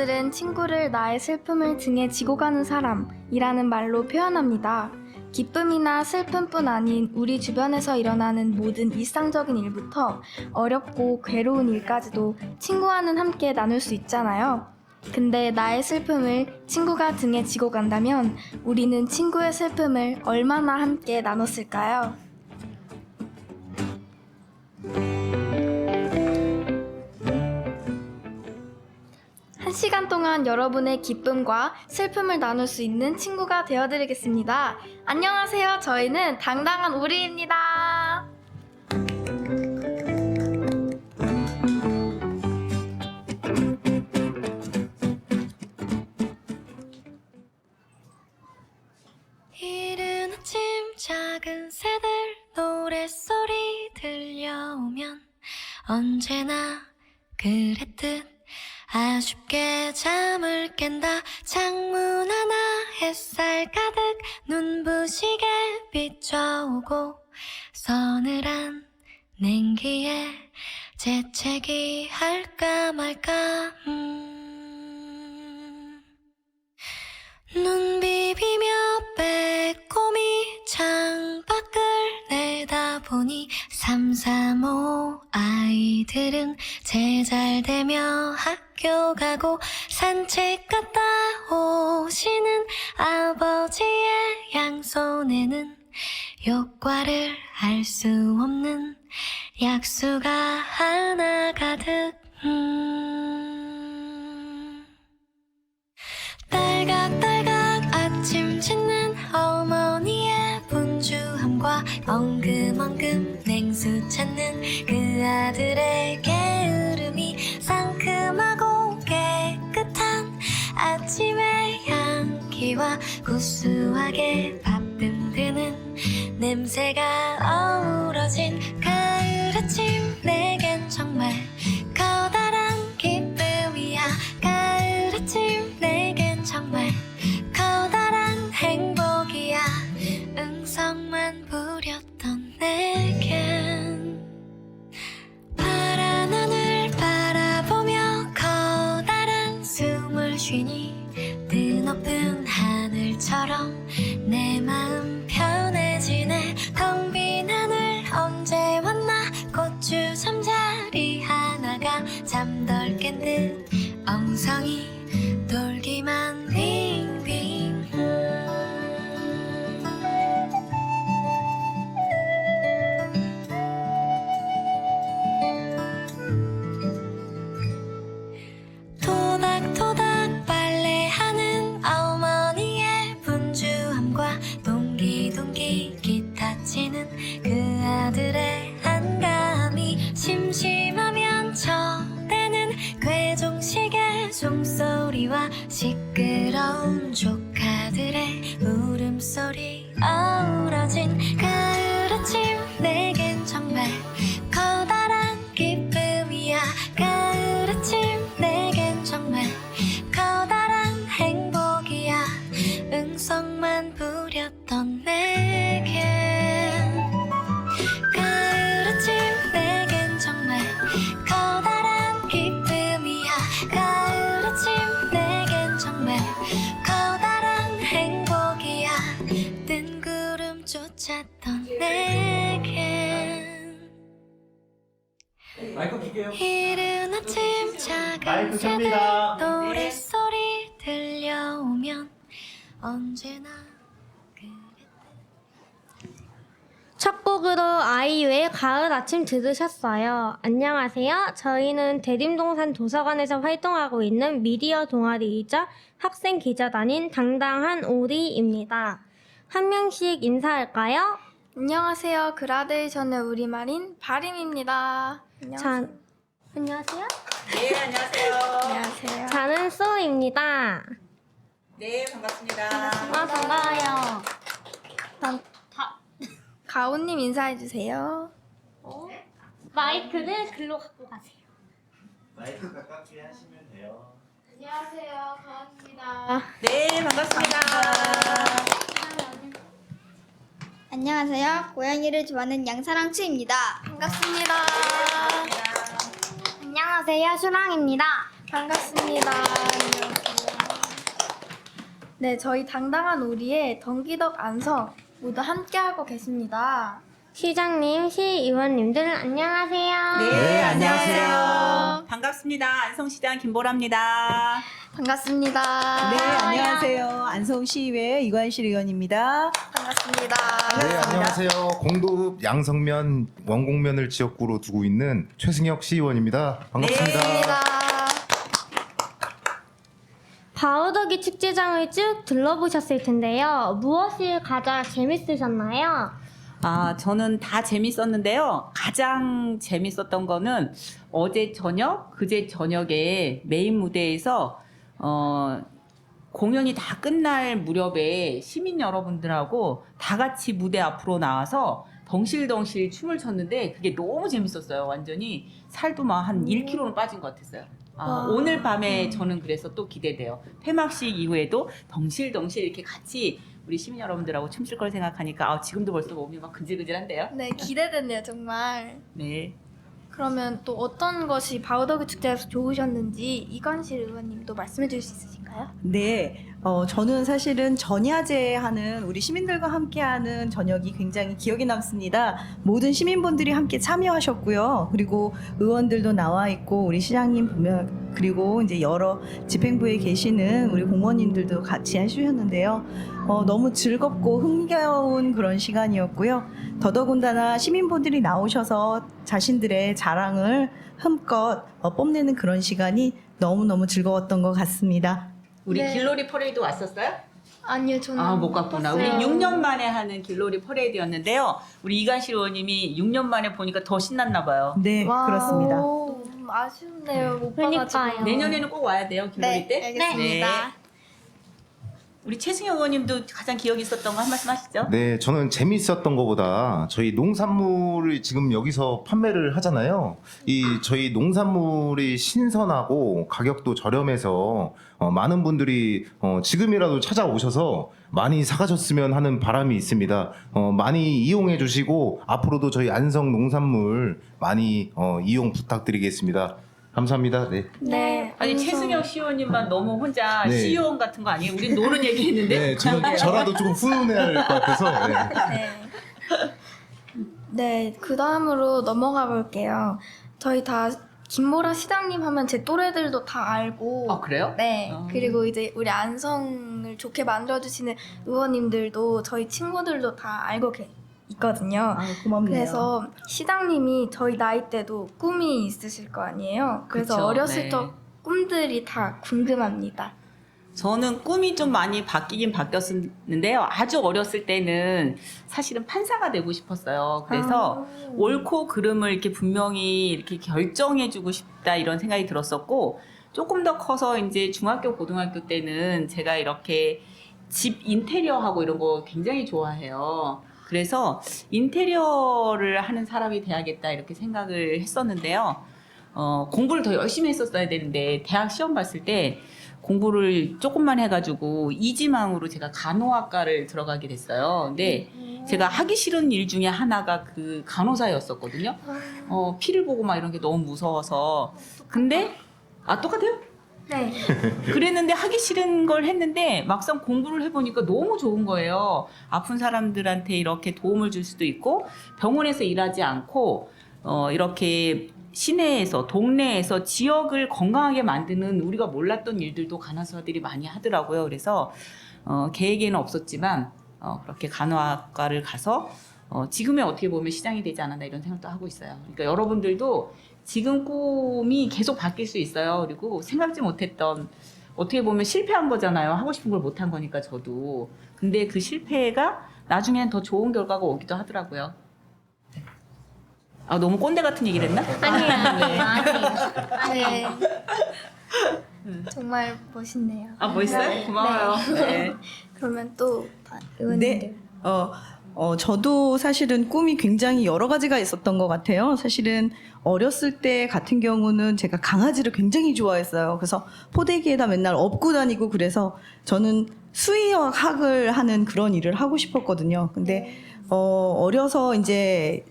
사람들은 친구를 나의 슬픔을 등에 지고 가는 사람이라는 말로 표현합니다. 기쁨이나 슬픔뿐 아닌 우리 주변에서 일어나는 모든 일상적인 일부터 어렵고 괴로운 일까지도 친구와는 함께 나눌 수 있잖아요. 근데 나의 슬픔을 친구가 등에 지고 간다면 우리는 친구의 슬픔을 얼마나 함께 나눴을까요? 한 시간 동안 여러분의 기쁨과 슬픔을 나눌 수 있는 친구가 되어드리겠습니다. 안녕하세요. 저희는 당당한 우리입니다. 이른 아침 작은 새들 노랫소리 들려오면 언제나 그랬듯 아쉽게 잠을 깬다. 창문 하나 햇살 가득 눈부시게 비춰오고 서늘한 냉기에 재채기 할까 말까 눈 비비며 빼꼼히 창밖을 내다보니 335 아이들은 제잘되며 학교 가고 산책 갔다 오시는 아버지의 양손에는 효과를 알 수 없는 약수가 하나 가득 딸각딸각 아침 짓는 어머니의 분주함과 엉금엉금 냉수 찾는 그 아들의 게으름이 상큼하고 깨끗한 아침의 향기와 구수하게 밥듬드는 냄새가 어우러진 가을 아침 내겐 정말 커다란 기쁨이야. 가을 아침 내겐 정말 커다란 행복이야. 응성만 부렸던 내겐 파란 하늘 바라보며 커다란 숨을 쉬니 뜨높은 하늘처럼 내 마음 편해지네. 텅 빈 하늘 언제 왔나 고추 잠자리 하나가 잠덜 깬 듯 엉성이 돌기만 빙빙 토닥토닥 빨래하는 어머니의 분주함과 동기동기 기타 치는 그 아들의 한가함이 심심하면 저대는 괴종식의 종소리와 시끄러운 조카들의 울음소리 어우러진 가을 아침 내겐 정말 커다란 기쁨이야. 가을 아침 내겐 정말 커다란 행복이야. 응성만 부렸던 내겐 가을 아침 내겐 정말 커다란 기쁨이야. 가을 아침 내겐 정말 커다란 행복이야. 뜬구름 쫓았던 내겐 마이크 킬게요. 이른 아침 작은 마이크 새들 켭니다. 노랫소리 들려오면 언제나 첫 곡으로 아이유의 가을 아침 들으셨어요. 안녕하세요. 저희는 대림동산 도서관에서 활동하고 있는 미디어 동아리이자 학생 기자단인 당당한 오리입니다. 한 명씩 인사할까요? 안녕하세요. 그라데이션의 우리말인 바림입니다. 안녕하세요. 안녕하세요. 네, 안녕하세요. 안녕하세요. 저는 소입니다. 네, 반갑습니다. 반가워요. 가온님 인사해주세요. 마이크를 글로 갖고 가세요. 마이크 가깝게 하시면 돼요. 안녕하세요. 가온입니다. 네, 반갑습니다. 안녕하세요. 고양이를 좋아하는 양사랑추입니다. 반갑습니다. 안녕하세요. 슈랑입니다. 반갑습니다. 안녕하세요. 네, 저희 당당한 우리의 덩기덕 안성 모두 함께하고 계십니다. 시장님, 시의원님들 안녕하세요. 네, 안녕하세요. 반갑습니다. 안성시장 김보라입니다. 반갑습니다. 네, 안녕하세요. 안성시의회 이관실 의원입니다. 반갑습니다. 네, 안녕하세요. 공도읍 양성면 원곡면을 지역구로 두고 있는 최승혁 시의원입니다. 반갑습니다. 반갑습니다. 바우더기 축제장을 쭉 둘러보셨을 텐데요. 무엇이 가장 재밌으셨나요? 저는 다 재밌었는데요. 가장 재밌었던 거는 어제 저녁, 그제 저녁에 메인 무대에서 공연이 다 끝날 무렵에 시민 여러분들하고 다 같이 무대 앞으로 나와서 덩실덩실 춤을 췄는데 그게 너무 재밌었어요. 완전히 살도 막 한 1kg는 빠진 것 같았어요. 오늘 밤에 저는 그래서 또 기대돼요. 폐막식 이후에도 덩실덩실 이렇게 같이 우리 시민 여러분들하고 춤출 걸 생각하니까 지금도 벌써 몸이 막 근질근질한데요. 네, 기대되네요, 정말. 네. 그러면 또 어떤 것이 바우더기 축제에서 좋으셨는지 이관실 의원님도 말씀해 주실 수 있으실까요? 네, 저는 사실은 전야제 하는 우리 시민들과 함께하는 저녁이 굉장히 기억에 남습니다. 모든 시민분들이 함께 참여하셨고요. 그리고 의원들도 나와 있고 우리 시장님 보면 그리고 이제 여러 집행부에 계시는 우리 공무원님들도 같이 해주셨는데요. 너무 즐겁고 흥겨운 그런 시간이었고요. 더더군다나 시민분들이 나오셔서 자신들의 자랑을 흠껏 뽐내는 그런 시간이 너무너무 즐거웠던 것 같습니다. 우리 네. 길놀이 퍼레이드 왔었어요? 아니요, 저는 못 갔구나. 우리 6년 만에 하는 길놀이 퍼레이드였는데요. 우리 이관실 의원님이 6년 만에 보니까 더 신났나 봐요. 네, 와, 그렇습니다. 아쉽네요. 못 그러니까요. 봐가지고. 내년에는 꼭 와야 돼요. 길놀이 네, 때. 알겠습니다. 우리 최승혁 의원님도 가장 기억이 있었던 거 한 말씀 하시죠. 네, 저는 재미있었던 것보다 저희 농산물을 지금 여기서 판매를 하잖아요. 이 저희 농산물이 신선하고 가격도 저렴해서 많은 분들이 지금이라도 찾아오셔서 많이 사가셨으면 하는 바람이 있습니다. 많이 이용해 주시고 앞으로도 저희 안성 농산물 많이 이용 부탁드리겠습니다. 감사합니다. 네. 네. 아니 안성. 최승혁 시의원님만 너무 혼자 네. 시의원 같은 거 아니에요? 우리 노는 얘기했는데. 네, 저라도 조금 훈훈해야 할 것 같아서. 네. 네. 네, 그 다음으로 넘어가 볼게요. 저희 다 김보라 시장님 하면 제 또래들도 다 알고. 그래요? 네. 어. 그리고 이제 우리 안성을 좋게 만들어주시는 의원님들도 저희 친구들도 다 알고 있거든요. 고맙네요. 그래서 시장님이 저희 나이 때도 꿈이 있으실 거 아니에요. 그래서 그쵸, 어렸을 네. 적 꿈들이 다 궁금합니다. 저는 꿈이 좀 많이 바뀌긴 바뀌었는데요. 아주 어렸을 때는 사실은 판사가 되고 싶었어요. 그래서 옳고 그름을 이렇게 분명히 이렇게 결정해주고 싶다 이런 생각이 들었었고, 조금 더 커서 이제 중학교, 고등학교 때는 제가 이렇게 집 인테리어하고 이런 거 굉장히 좋아해요. 그래서 인테리어를 하는 사람이 돼야겠다 이렇게 생각을 했었는데요. 공부를 더 열심히 했었어야 되는데 대학 시험 봤을 때 공부를 조금만 해가지고 이지망으로 제가 간호학과를 들어가게 됐어요. 근데 제가 하기 싫은 일 중에 하나가 그 간호사였었거든요. 피를 보고 막 이런 게 너무 무서워서. 근데 똑같아요? 네. 그랬는데 하기 싫은 걸 했는데 막상 공부를 해보니까 너무 좋은 거예요. 아픈 사람들한테 이렇게 도움을 줄 수도 있고 병원에서 일하지 않고 이렇게 시내에서 동네에서 지역을 건강하게 만드는 우리가 몰랐던 일들도 간호사들이 많이 하더라고요. 그래서 계획에는 없었지만 그렇게 간호학과를 가서 지금의 어떻게 보면 시장이 되지 않았나 이런 생각도 하고 있어요. 그러니까 여러분들도 지금 꿈이 계속 바뀔 수 있어요. 그리고 생각지 못했던 어떻게 보면 실패한 거잖아요. 하고 싶은 걸 못한 거니까 저도. 근데 그 실패가 나중엔 더 좋은 결과가 오기도 하더라고요. 너무 꼰대 같은 얘기를 했나? 네. 정말 멋있네요. 멋있어요? 고마워요. 네. 그러면 또 의원님들. 네. 저도 사실은 꿈이 굉장히 여러 가지가 있었던 것 같아요. 사실은 어렸을 때 같은 경우는 제가 강아지를 굉장히 좋아했어요. 그래서 포대기에다 맨날 업고 다니고 그래서 저는 수의학을 하는 그런 일을 하고 싶었거든요. 근데 어려서 이제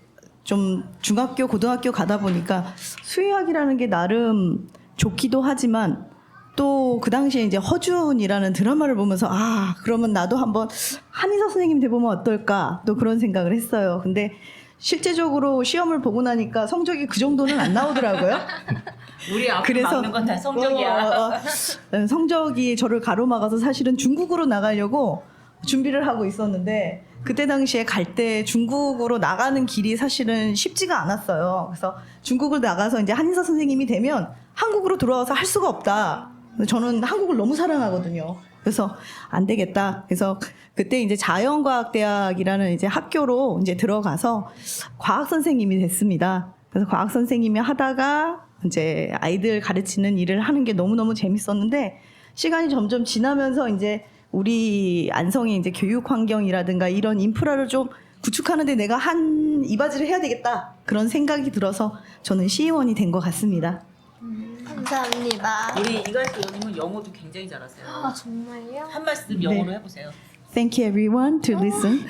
좀 중학교, 고등학교 가다 보니까 수의학이라는 게 나름 좋기도 하지만 또 그 당시에 이제 허준이라는 드라마를 보면서 아 그러면 나도 한번 한의사 선생님 돼보면 어떨까 또 그런 생각을 했어요. 근데 실제적으로 시험을 보고 나니까 성적이 그 정도는 안 나오더라고요. 우리 앞에 막는 건 다 성적이야. 성적이 저를 가로막아서 사실은 중국으로 나가려고 준비를 하고 있었는데 그때 당시에 갈 때 중국으로 나가는 길이 사실은 쉽지가 않았어요. 그래서 중국을 나가서 이제 한의사 선생님이 되면 한국으로 돌아와서 할 수가 없다. 저는 한국을 너무 사랑하거든요. 그래서 안 되겠다. 그래서 그때 이제 자연과학대학이라는 이제 학교로 이제 들어가서 과학 선생님이 됐습니다. 그래서 과학 선생님이 하다가 이제 아이들 가르치는 일을 하는 게 너무너무 재밌었는데 시간이 점점 지나면서 이제 우리 안성의 이제 교육 환경이라든가 이런 인프라를 좀 구축하는데 내가 한 이바지를 해야 되겠다. 그런 생각이 들어서 저는 시의원이 된 것 같습니다. 감사합니다. 우리 이갈수 의원님은 영어도 굉장히 잘하세요. 아, 정말요? 한 말씀 영어로 해보세요. Thank you everyone to listen.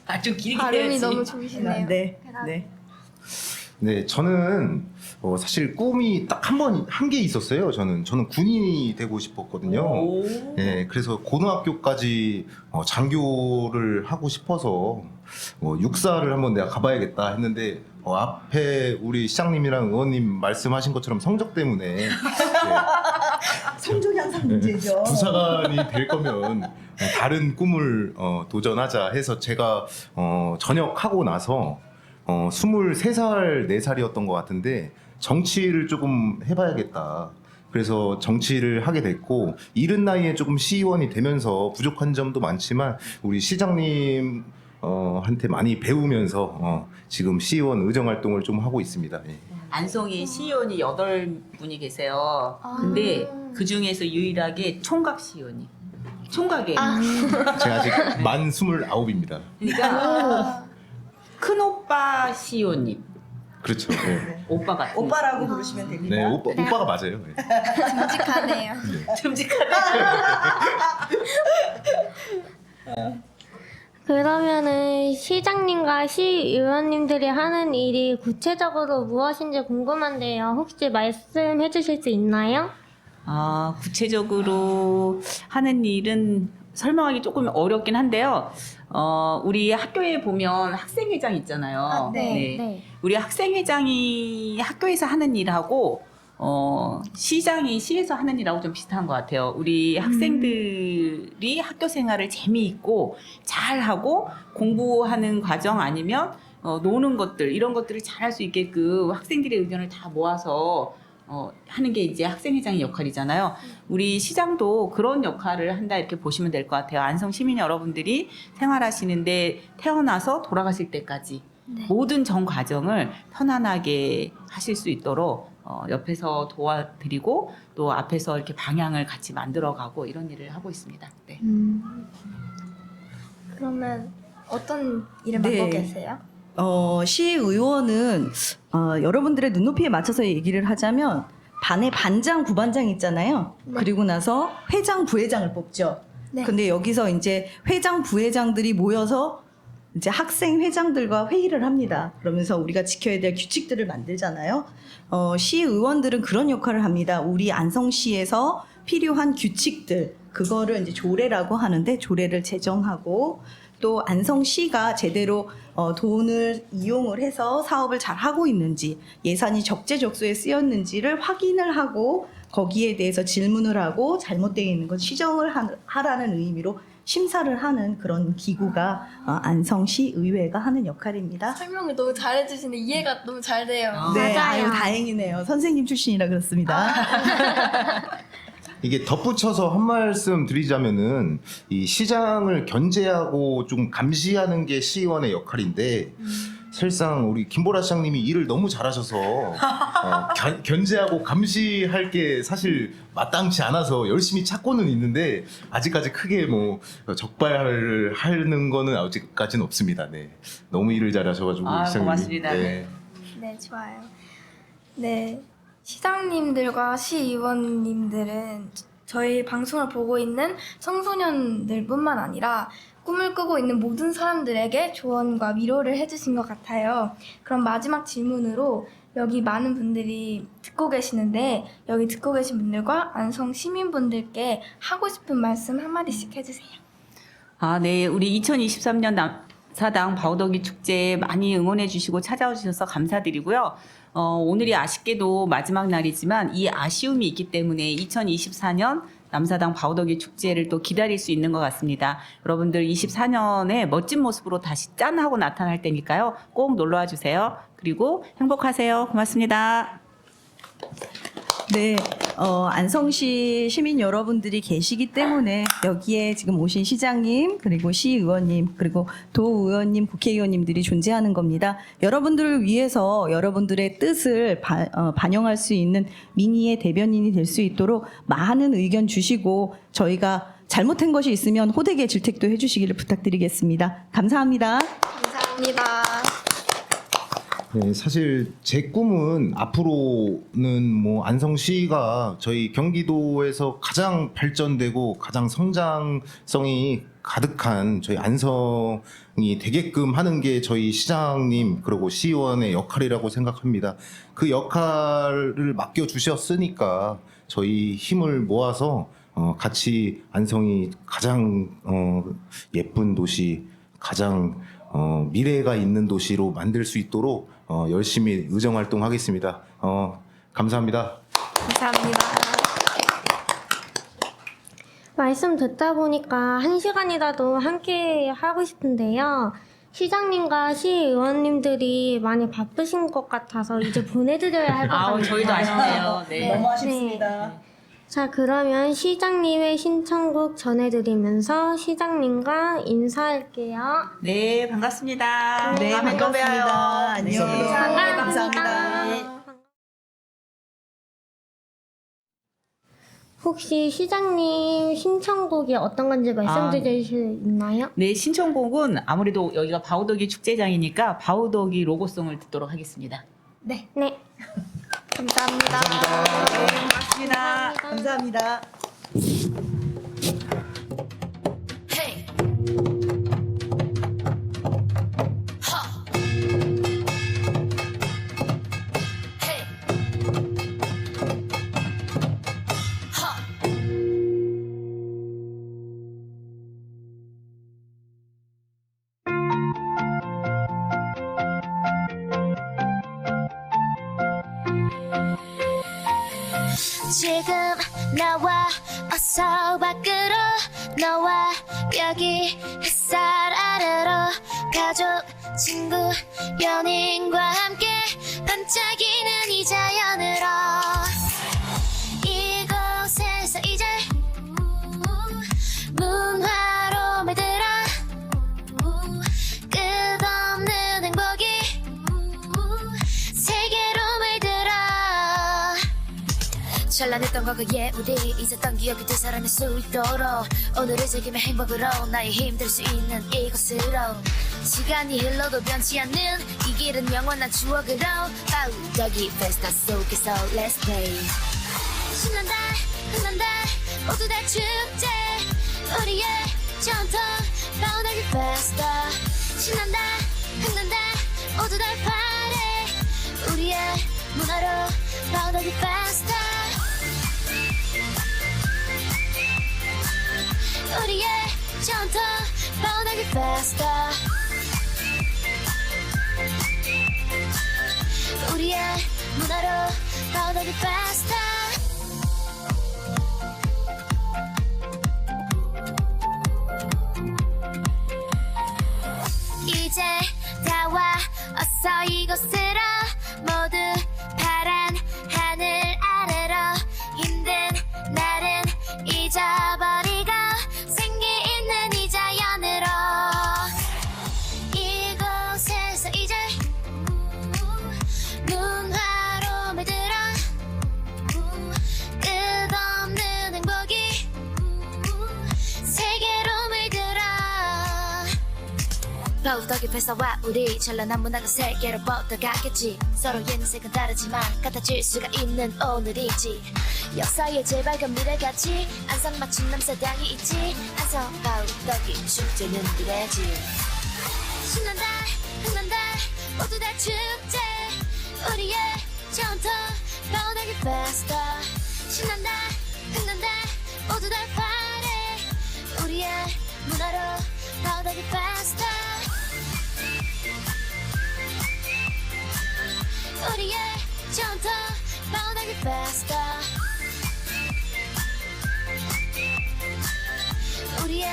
아, 좀 길게 발음이 해야지. 너무 좋으시네요. 네. 네. 네, 저는 사실 꿈이 딱 한 개 있었어요. 저는 군인이 되고 싶었거든요. 오. 네, 그래서 고등학교까지 장교를 하고 싶어서 육사를 한번 내가 가봐야겠다 했는데 앞에 우리 시장님이랑 의원님 말씀하신 것처럼 성적 때문에 성적이 항상 문제죠. 부사관이 될 거면 다른 꿈을 도전하자 해서 제가 전역하고 나서 23살, 4살이었던 것 같은데 정치를 조금 해봐야겠다. 그래서 정치를 하게 됐고 이른 나이에 조금 시의원이 되면서 부족한 점도 많지만 우리 시장님 한테 많이 배우면서 지금 시의원 의정 활동을 좀 하고 있습니다. 예. 안성에 시의원이 8분이 계세요. 근데 그 중에서 유일하게 총각 시의원이. 총각이에요. 제가 아직 만 29입니다. 그러니까 큰 오빠 시의원님. 그렇죠. 예. 오빠 같은. 오빠라고 부르시면 됩니다. 네, 오빠가 맞아요. 예. 듬직하네요. 듬직하네. 그러면은 시장님과 시의원님들이 하는 일이 구체적으로 무엇인지 궁금한데요. 혹시 말씀해 주실 수 있나요? 구체적으로 하는 일은 설명하기 조금 어렵긴 한데요. 우리 학교에 보면 학생회장 있잖아요. 네. 우리 학생회장이 학교에서 하는 일하고 시장이 시에서 하는 일하고 좀 비슷한 것 같아요. 우리 학생들이 학교 생활을 재미있고 잘하고 공부하는 과정 아니면 노는 것들 이런 것들을 잘할 수 있게끔 학생들의 의견을 다 모아서 하는 게 이제 학생회장의 역할이잖아요. 우리 시장도 그런 역할을 한다 이렇게 보시면 될 것 같아요. 안성 시민 여러분들이 생활하시는데 태어나서 돌아가실 때까지 모든 전 과정을 편안하게 하실 수 있도록 옆에서 도와드리고 또 앞에서 이렇게 방향을 같이 만들어가고 이런 일을 하고 있습니다. 네. 그러면 어떤 일을 네. 맡고 계세요? 시의원은 여러분들의 눈높이에 맞춰서 얘기를 하자면 반에 반장, 부반장 있잖아요. 그리고 나서 회장, 부회장을 뽑죠. 네. 근데 여기서 이제 회장, 부회장들이 모여서 이제 학생 회장들과 회의를 합니다. 그러면서 우리가 지켜야 될 규칙들을 만들잖아요. 시의원들은 그런 역할을 합니다. 우리 안성시에서 필요한 규칙들, 그거를 이제 조례라고 하는데 조례를 제정하고 또 안성시가 제대로 돈을 이용을 해서 사업을 잘 하고 있는지 예산이 적재적소에 쓰였는지를 확인을 하고 거기에 대해서 질문을 하고 잘못되어 있는 건 시정을 하라는 의미로 심사를 하는 그런 기구가 안성시 의회가 하는 역할입니다. 설명을 너무 잘해주시는데 이해가 너무 잘 돼요. 네, 맞아요. 아유, 다행이네요. 선생님 출신이라 그렇습니다. 이게 덧붙여서 한 말씀 드리자면은 이 시장을 견제하고 좀 감시하는 게 시의원의 역할인데 사실상 우리 김보라 시장님이 일을 너무 잘하셔서 견제하고 감시할 게 사실 마땅치 않아서 열심히 찾고는 있는데 아직까지 크게 뭐 적발을 하는 거는 아직까지는 없습니다. 네, 너무 일을 잘하셔가지고 시장님이. 고맙습니다. 네. 네, 좋아요. 네, 시장님들과 시의원님들은 저희 방송을 보고 있는 청소년들뿐만 아니라 꿈을 꾸고 있는 모든 사람들에게 조언과 위로를 해주신 것 같아요. 그럼 마지막 질문으로 여기 많은 분들이 듣고 계시는데 여기 듣고 계신 분들과 안성 시민분들께 하고 싶은 말씀 한마디씩 해주세요. 아, 네. 우리 2023년 남사당 바우더기 축제 많이 응원해 주시고 찾아와 주셔서 감사드리고요. 오늘이 아쉽게도 마지막 날이지만 이 아쉬움이 있기 때문에 2024년 남사당 바우더기 축제를 또 기다릴 수 있는 것 같습니다. 여러분들 24년에 멋진 모습으로 다시 짠 하고 나타날 테니까요. 꼭 놀러와 주세요. 그리고 행복하세요. 고맙습니다. 네, 안성시 시민 여러분들이 계시기 때문에 여기에 지금 오신 시장님, 그리고 시의원님, 그리고 도의원님, 국회의원님들이 존재하는 겁니다. 여러분들을 위해서 여러분들의 뜻을 반영할 수 있는 민의의 대변인이 될 수 있도록 많은 의견 주시고 저희가 잘못한 것이 있으면 호되게 질책도 해주시기를 부탁드리겠습니다. 감사합니다. 감사합니다. 네, 사실 제 꿈은 앞으로는 뭐 안성시가 저희 경기도에서 가장 발전되고 가장 성장성이 가득한 저희 안성이 되게끔 하는 게 저희 시장님 그리고 시의원의 역할이라고 생각합니다. 그 역할을 맡겨주셨으니까 저희 힘을 모아서 같이 안성이 가장 예쁜 도시, 가장 미래가 있는 도시로 만들 수 있도록 열심히 의정활동하겠습니다. 감사합니다. 감사합니다. 말씀 듣다 보니까 1시간이라도 함께 하고 싶은데요. 시장님과 시의원님들이 많이 바쁘신 것 같아서 이제 보내드려야 할 것 같아요. 저희도 아쉽네요. 네. 너무 아쉽습니다. 자, 그러면 시장님의 신청곡 전해드리면서 시장님과 인사할게요. 네, 반갑습니다. 네, 다음에 또 봬요. 반갑습니다. 안녕. 네. 감사합니다. 혹시 시장님 신청곡이 어떤 건지 말씀드릴 수 있나요? 네, 신청곡은 아무래도 여기가 바우더기 축제장이니까 바우더기 로고송을 듣도록 하겠습니다. 네. 감사합니다. 고맙습니다. 감사합니다. 지금 나와 어서 밖으로 너와 여기 햇살 아래로 가족, 친구, 연인과 함께 반짝이는 이 자연으로 이곳에서 이제 문화로 물들어 끝없는 행복이 세계로 물들어 찬란했던 과거에 우리 있었던 기억이 두 사람의 수 있도록 오늘을 즐기며 행복으로 나의 힘들 수 있는 이곳으로 시간이 흘러도 변치 않는 이 길은 영원한 추억으로 바우더기 페스타 속에서 Let's play 신난다 흥난다 모두 다 축제 우리의 전통 바우더기 페스타 신난다 흥난다 모두 다 파래 우리의 문화로 바우더기 페스타 우리의 전통 바우더기 페스타 우리의 문화로 바우더기 페스타 이제 다 와 어서 이곳으로 모두 파란 하늘 아래로 힘든 날은 잊어버리고 생기 있는 이 자연으로 이곳에서 이제 문화로 물들어 끝없는 행복이 세계로 물들어 바우덕이 회사와 우리 찬란한 문화가 세계로 뻗어가겠지. 서로의 인생은 다르지만 같아질 수가 있는 오늘이지. 역사의 재발견 미래같이 안성맞춤 남사당이 있지. 안성 바우덕이 축제는 미래지. 신난다 흥난다 모두 다 축제. 우리의 전통 바우덕이 페스타. 신난다 흥난다 모두 다 파래. 우리의 문화로 바우덕이 페스타. 우리의 전통 바우덕이 페스타. 우리의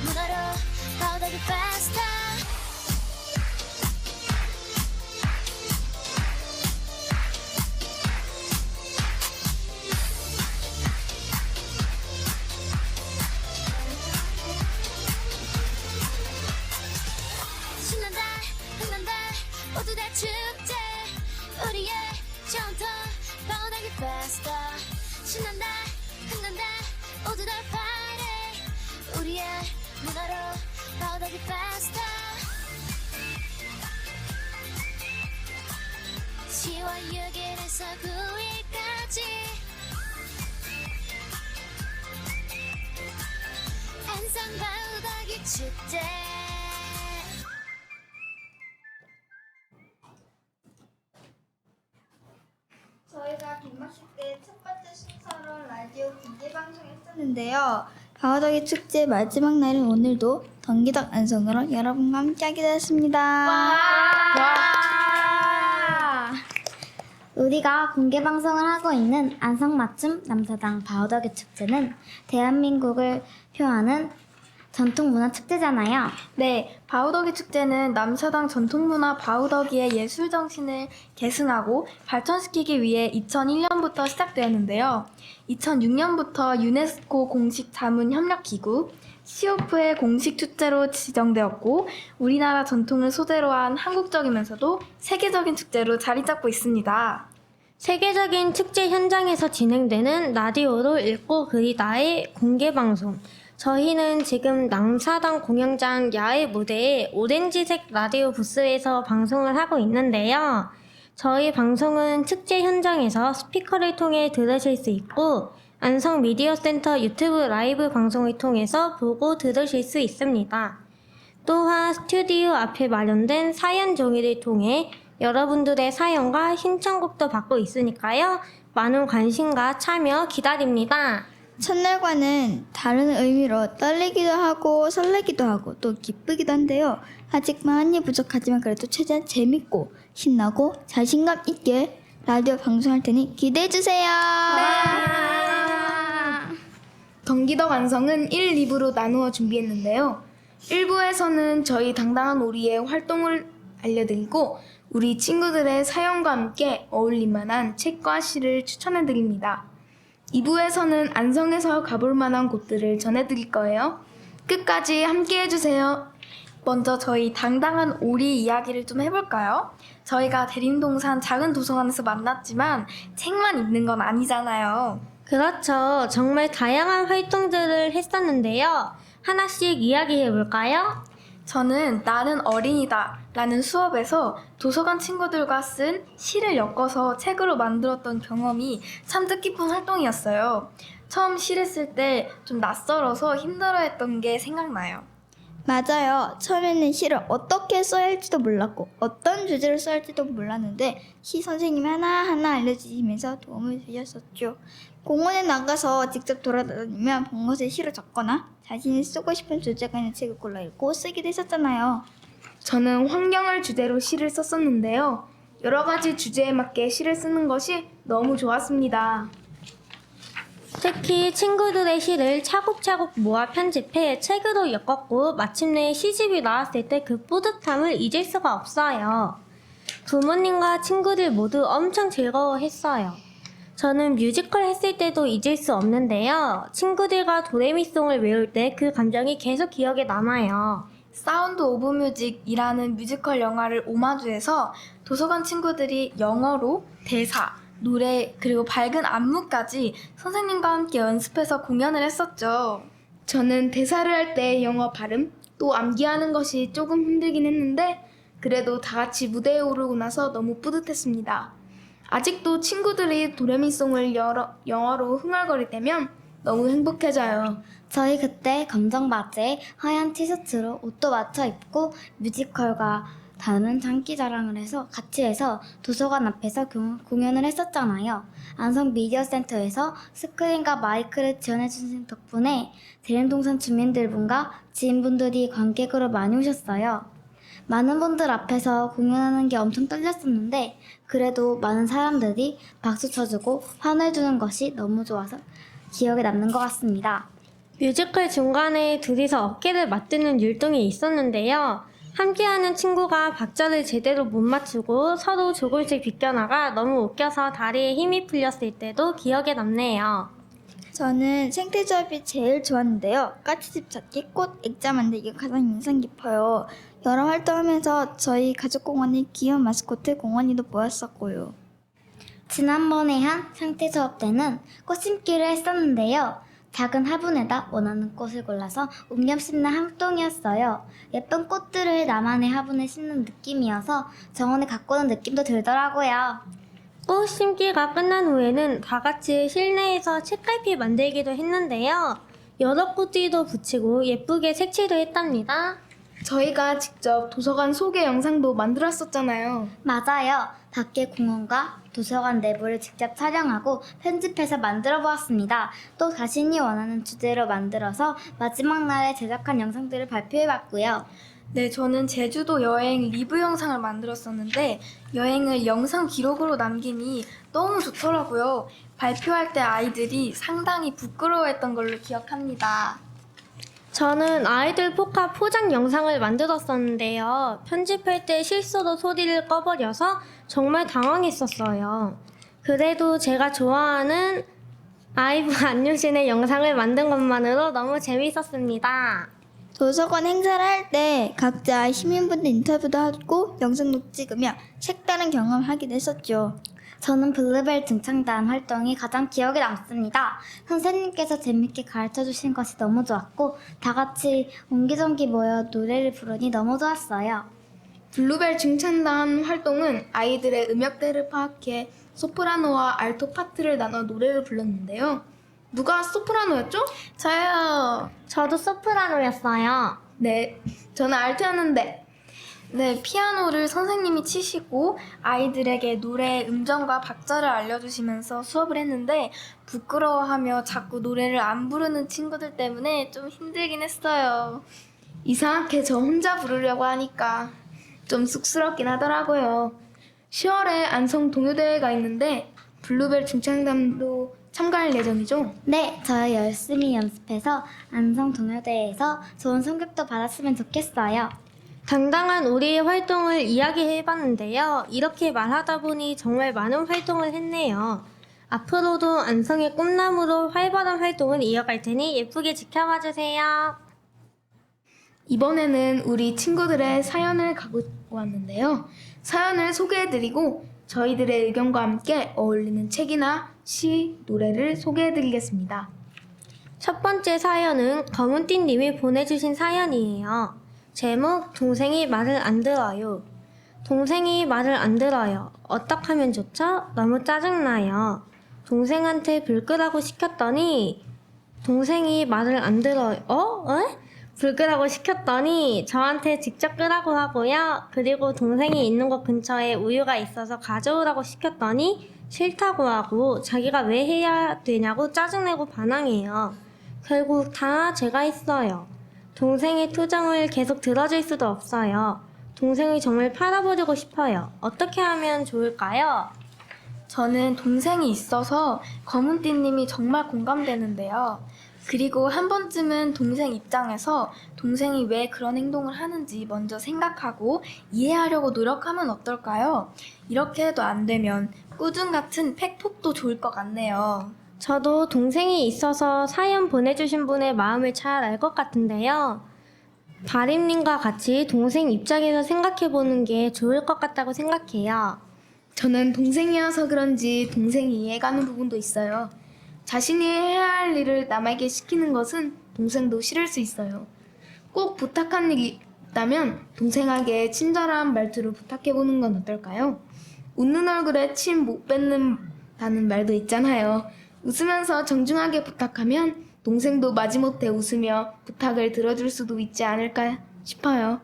문화로 바우덕이 페스타. 신난다 흥난다 모두 다 축제. 우리의 전통 바우덕이 페스타. 신난다 흥난다 모두 다 파래. 우리의 문화로 바우덕이 페스타. 10월 6일에서 9일까지 안성 바우덕이 축제. 저희가 개막식 때 첫 번째 순서로 라디오 공개 방송했었는데요. 바우덕이 축제 마지막 날인 오늘도 덩기덕 안성으로 여러분과 함께하게 되었습니다. 우리가 공개 방송을 하고 있는 안성 맞춤 남사당 바우덕이 축제는 대한민국을 표하는 전통문화 축제잖아요. 네, 바우덕이 축제는 남사당 전통문화 바우덕이의 예술 정신을 계승하고 발전시키기 위해 2001년부터 시작되었는데요. 2006년부터 유네스코 공식 자문 협력 기구 COF의 공식 축제로 지정되었고 우리나라 전통을 소재로 한 한국적이면서도 세계적인 축제로 자리 잡고 있습니다. 세계적인 축제 현장에서 진행되는 라디오로 읽고 그리다의 공개 방송. 저희는 지금 남사당 공연장 야외 무대에 오렌지색 라디오 부스에서 방송을 하고 있는데요. 저희 방송은 축제 현장에서 스피커를 통해 들으실 수 있고 안성 미디어 센터 유튜브 라이브 방송을 통해서 보고 들으실 수 있습니다. 또한 스튜디오 앞에 마련된 사연 종이를 통해 여러분들의 사연과 신청곡도 받고 있으니까요. 많은 관심과 참여 기다립니다. 첫날과는 다른 의미로 떨리기도 하고 설레기도 하고 또 기쁘기도 한데요. 아직 많이 부족하지만 그래도 최대한 재밌고 신나고 자신감 있게 라디오 방송할 테니 기대해주세요. 덩기덕 안성은 1, 2부로 나누어 준비했는데요. 1부에서는 저희 당당한 오리의 활동을 알려드리고 우리 친구들의 사연과 함께 어울릴만한 책과 시를 추천해드립니다. 2부에서는 안성에서 가볼 만한 곳들을 전해드릴 거예요. 끝까지 함께 해주세요. 먼저 저희 당당한 오리 이야기를 좀 해볼까요? 저희가 대림동산 작은 도서관에서 만났지만 책만 읽는 건 아니잖아요. 그렇죠. 정말 다양한 활동들을 했었는데요. 하나씩 이야기해볼까요? 저는 나는 어린이다 라는 수업에서 도서관 친구들과 쓴 시를 엮어서 책으로 만들었던 경험이 참 뜻깊은 활동이었어요. 처음 시를 쓸 때 좀 낯설어서 힘들어했던 게 생각나요. 맞아요. 처음에는 시를 어떻게 써야 할지도 몰랐고 어떤 주제로 써야 할지도 몰랐는데 시 선생님이 하나하나 알려주시면서 도움을 주셨었죠. 공원에 나가서 직접 돌아다니면 본 것에 시를 적거나 자신이 쓰고 싶은 주제가 있는 책을 골라 읽고 쓰기도 했었잖아요. 저는 환경을 주제로 시를 썼었는데요. 여러 가지 주제에 맞게 시를 쓰는 것이 너무 좋았습니다. 특히 친구들의 시를 차곡차곡 모아 편집해 책으로 엮었고 마침내 시집이 나왔을 때 그 뿌듯함을 잊을 수가 없어요. 부모님과 친구들 모두 엄청 즐거워했어요. 저는 뮤지컬 했을 때도 잊을 수 없는데요. 친구들과 도레미송을 외울 때 그 감정이 계속 기억에 남아요. 사운드 오브 뮤직이라는 뮤지컬 영화를 오마주해서 도서관 친구들이 영어로 대사, 노래, 그리고 밝은 안무까지 선생님과 함께 연습해서 공연을 했었죠. 저는 대사를 할 때 영어 발음, 또 암기하는 것이 조금 힘들긴 했는데 그래도 다 같이 무대에 오르고 나서 너무 뿌듯했습니다. 아직도 친구들이 도레미송을 영어로 흥얼거릴 때면 너무 행복해져요. 저희 그때 검정 바지에 하얀 티셔츠로 옷도 맞춰 입고 뮤지컬과 다른 장기자랑을 같이 해서 도서관 앞에서 공연을 했었잖아요. 안성 미디어센터에서 스크린과 마이크를 지원해주신 덕분에 대림동산 주민들분과 지인분들이 관객으로 많이 오셨어요. 많은 분들 앞에서 공연하는 게 엄청 떨렸었는데 그래도 많은 사람들이 박수 쳐주고 환호해주는 것이 너무 좋아서 기억에 남는 것 같습니다. 뮤지컬 중간에 둘이서 어깨를 맞대는 율동이 있었는데요. 함께하는 친구가 박자를 제대로 못 맞추고 서로 조금씩 비껴나가 너무 웃겨서 다리에 힘이 풀렸을 때도 기억에 남네요. 저는 생태조합이 제일 좋았는데요. 까치집 찾기, 꽃 액자 만들기가 가장 인상 깊어요. 여러 활동하면서 저희 가족공원에 귀여운 마스코트 공원이도 모았었고요. 지난번에 한 상태 수업 때는 꽃 심기를 했었는데요. 작은 화분에다 원하는 꽃을 골라서 옮겨 심는 활동이었어요. 예쁜 꽃들을 나만의 화분에 심는 느낌이어서 정원에 갖고 오는 느낌도 들더라고요. 꽃 심기가 끝난 후에는 다 같이 실내에서 책갈피 만들기도 했는데요. 여러 꽃들도 붙이고 예쁘게 색칠도 했답니다. 저희가 직접 도서관 소개 영상도 만들었었잖아요. 맞아요. 밖에 공원과 도서관 내부를 직접 촬영하고 편집해서 만들어 보았습니다. 또 자신이 원하는 주제로 만들어서 마지막 날에 제작한 영상들을 발표해 봤고요. 네, 저는 제주도 여행 리뷰 영상을 만들었었는데 여행을 영상 기록으로 남기니 너무 좋더라고요. 발표할 때 아이들이 상당히 부끄러워했던 걸로 기억합니다. 저는 아이들 포카 포장 영상을 만들었었는데요. 편집할 때 실수로 소리를 꺼버려서 정말 당황했었어요. 그래도 제가 좋아하는 아이브 안유신의 영상을 만든 것만으로 너무 재밌었습니다. 도서관 행사를 할 때 각자 시민분들 인터뷰도 하고 영상도 찍으며 색다른 경험을 하기도 했었죠. 저는 블루벨 등창단 활동이 가장 기억에 남습니다. 선생님께서 재밌게 가르쳐주신 것이 너무 좋았고 다 같이 옹기종기 모여 노래를 부르니 너무 좋았어요. 블루벨 중창단 활동은 아이들의 음역대를 파악해 소프라노와 알토 파트를 나눠 노래를 불렀는데요. 누가 소프라노였죠? 저요. 저도 소프라노였어요. 네, 저는 알토였는데. 네, 피아노를 선생님이 치시고 아이들에게 노래의 음정과 박자를 알려주시면서 수업을 했는데 부끄러워하며 자꾸 노래를 안 부르는 친구들 때문에 좀 힘들긴 했어요. 이상하게 저 혼자 부르려고 하니까 좀 쑥스럽긴 하더라고요. 10월에 안성 동요대회가 있는데 블루벨 중창단도 참가할 예정이죠? 네, 저 열심히 연습해서 안성 동요대회에서 좋은 성적도 받았으면 좋겠어요. 당당한 우리의 활동을 이야기해봤는데요. 이렇게 말하다 보니 정말 많은 활동을 했네요. 앞으로도 안성의 꿈나무로 활발한 활동을 이어갈 테니 예쁘게 지켜봐주세요. 이번에는 우리 친구들의 사연을 갖고 왔는데요. 사연을 소개해드리고 저희들의 의견과 함께 어울리는 책이나 시, 노래를 소개해드리겠습니다. 첫 번째 사연은 검은띠님이 보내주신 사연이에요. 제목, 동생이 말을 안 들어요. 동생이 말을 안 들어요. 어떡하면 좋죠? 너무 짜증나요. 동생한테 불 끄라고 시켰더니 동생이 말을 안 들어요. 불 끄라고 시켰더니 저한테 직접 끄라고 하고요. 그리고 동생이 있는 곳 근처에 우유가 있어서 가져오라고 시켰더니 싫다고 하고 자기가 왜 해야 되냐고 짜증내고 반항해요. 결국 다 제가 했어요. 동생의 투정을 계속 들어줄 수도 없어요. 동생을 정말 팔아버리고 싶어요. 어떻게 하면 좋을까요? 저는 동생이 있어서 검은띠님이 정말 공감되는데요. 그리고 한 번쯤은 동생 입장에서 동생이 왜 그런 행동을 하는지 먼저 생각하고 이해하려고 노력하면 어떨까요? 이렇게 해도 안 되면 꾸준 같은 팩폭도 좋을 것 같네요. 저도 동생이 있어서 사연 보내주신 분의 마음을 잘 알 것 같은데요. 바림님과 같이 동생 입장에서 생각해보는 게 좋을 것 같다고 생각해요. 저는 동생이어서 그런지 동생이 이해가는 부분도 있어요. 자신이 해야 할 일을 남에게 시키는 것은 동생도 싫을 수 있어요. 꼭 부탁한 일이 있다면 동생에게 친절한 말투로 부탁해보는 건 어떨까요? 웃는 얼굴에 침 못 뱉는다는 말도 있잖아요. 웃으면서 정중하게 부탁하면 동생도 마지못해 웃으며 부탁을 들어줄 수도 있지 않을까 싶어요.